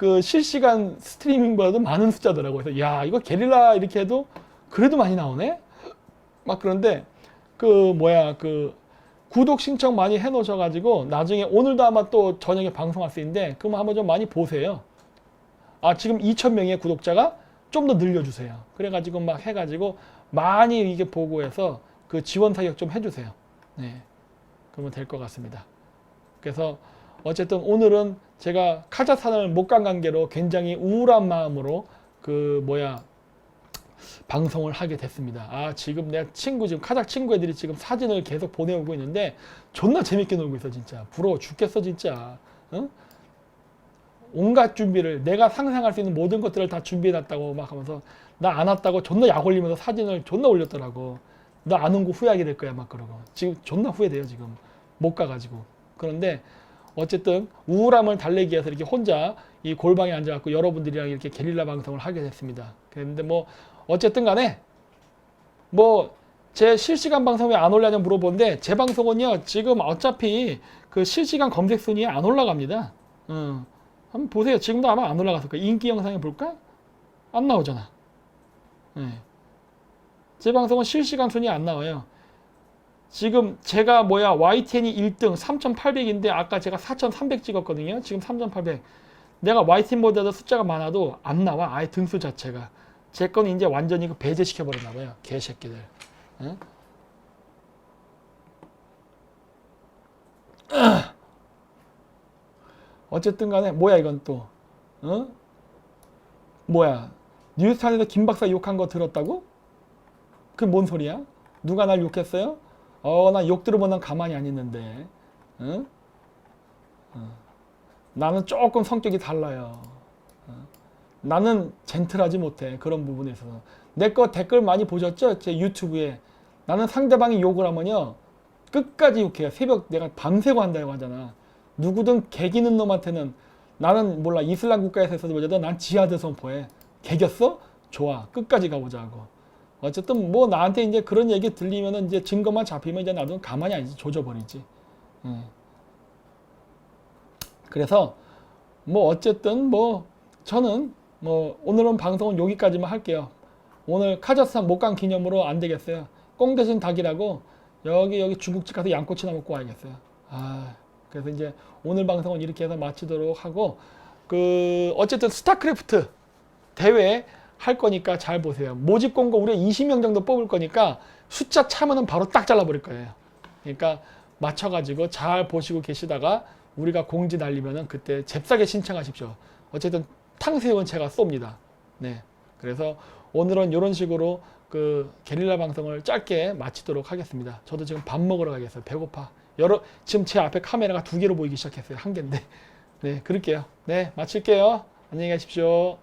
그 실시간 스트리밍보다도 많은 숫자더라고요. 그래서 야, 이거 게릴라 이렇게 해도 그래도 많이 나오네? 막 그런데 그 구독 신청 많이 해 놓으셔가지고 나중에 오늘도 아마 또 저녁에 방송할 수 있는데 그럼 한번 좀 많이 보세요. 아, 지금 2,000명의 구독자가 좀 더 늘려주세요. 그래가지고 막 해가지고 많이 이게 보고 해서 그 지원 사격 좀 해주세요. 네. 그러면 될 것 같습니다. 그래서 어쨌든 오늘은 제가 카자흐스탄을 못 간 관계로 굉장히 우울한 마음으로 방송을 하게 됐습니다. 아, 지금 내 친구, 지금 카자흐 친구 애들이 지금 사진을 계속 보내오고 있는데 존나 재밌게 놀고 있어, 진짜. 부러워 죽겠어, 진짜. 응? 온갖 준비를, 내가 상상할 수 있는 모든 것들을 다 준비해놨다고 막 하면서 나 안 왔다고 존나 약 올리면서 사진을 존나 올렸더라고. 너 안 온 거 후회하게 될 거야, 막 그러고. 지금 존나 후회돼요, 지금. 못 가가지고. 그런데 어쨌든 우울함을 달래기 위해서 이렇게 혼자 이 골방에 앉아갖고 여러분들이랑 이렇게 게릴라 방송을 하게 됐습니다. 그런데 뭐 어쨌든 간에 뭐 제 실시간 방송 왜 안 올라냐 물어보는데 제 방송은요 지금 어차피 그 실시간 검색 순위에 안 올라갑니다. 한번 보세요. 지금도 아마 안 올라갔을 거예요. 인기 영상에 볼까? 안 나오잖아. 제 방송은 실시간 순위에 안 나와요. 지금 제가 YTN이 1등 3,800인데 아까 제가 4,300 찍었거든요. 지금 3,800. 내가 YTN보다도 숫자가 많아도 안 나와. 아예 등수 자체가. 제 거는 이제 완전히 배제시켜버렸나 봐요. 개새끼들. 응? 어쨌든 간에 뭐야 이건 또. 뭐야. 뉴스탄에서 김 박사 욕한 거 들었다고? 그게 뭔 소리야? 누가 날 욕했어요? 나 욕 들으면 난 가만히 안 있는데. 응? 나는 조금 성격이 달라요. 나는 젠틀하지 못해. 그런 부분에 있어서. 내 거 댓글 많이 보셨죠? 제 유튜브에. 나는 상대방이 욕을 하면요. 끝까지 욕해요. 새벽 내가 밤새고 한다고 하잖아. 누구든 개기는 놈한테는 나는 몰라. 이슬람 국가에서도 보자도 난 지하드 선포해. 개겼어? 좋아. 끝까지 가보자고. 어쨌든 뭐 나한테 이제 그런 얘기 들리면은 이제 증거만 잡히면 이제 나도 가만히 아니지. 조져버리지. 그래서 뭐 어쨌든 뭐 저는 뭐 오늘은 방송은 여기까지만 할게요. 오늘 카자흐스탄 못 간 기념으로 안 되겠어요. 꽁 대신 닭이라고 여기 중국집 가서 양꼬치나 먹고 와야겠어요. 그래서 이제 오늘 방송은 이렇게 해서 마치도록 하고 어쨌든 스타크래프트 대회 할 거니까 잘 보세요. 모집 공고 우리가 20명 정도 뽑을 거니까 숫자 차면은 바로 딱 잘라버릴 거예요. 그러니까 맞춰가지고 잘 보시고 계시다가 우리가 공지 날리면은 그때 잽싸게 신청하십시오. 어쨌든 탕수육은 제가 쏩니다. 네. 그래서 오늘은 이런 식으로 게릴라 방송을 짧게 마치도록 하겠습니다. 저도 지금 밥 먹으러 가겠어요. 배고파. 지금 제 앞에 카메라가 2개로 보이기 시작했어요. 1개인데. 네, 그럴게요. 네, 마칠게요. 안녕히 가십시오.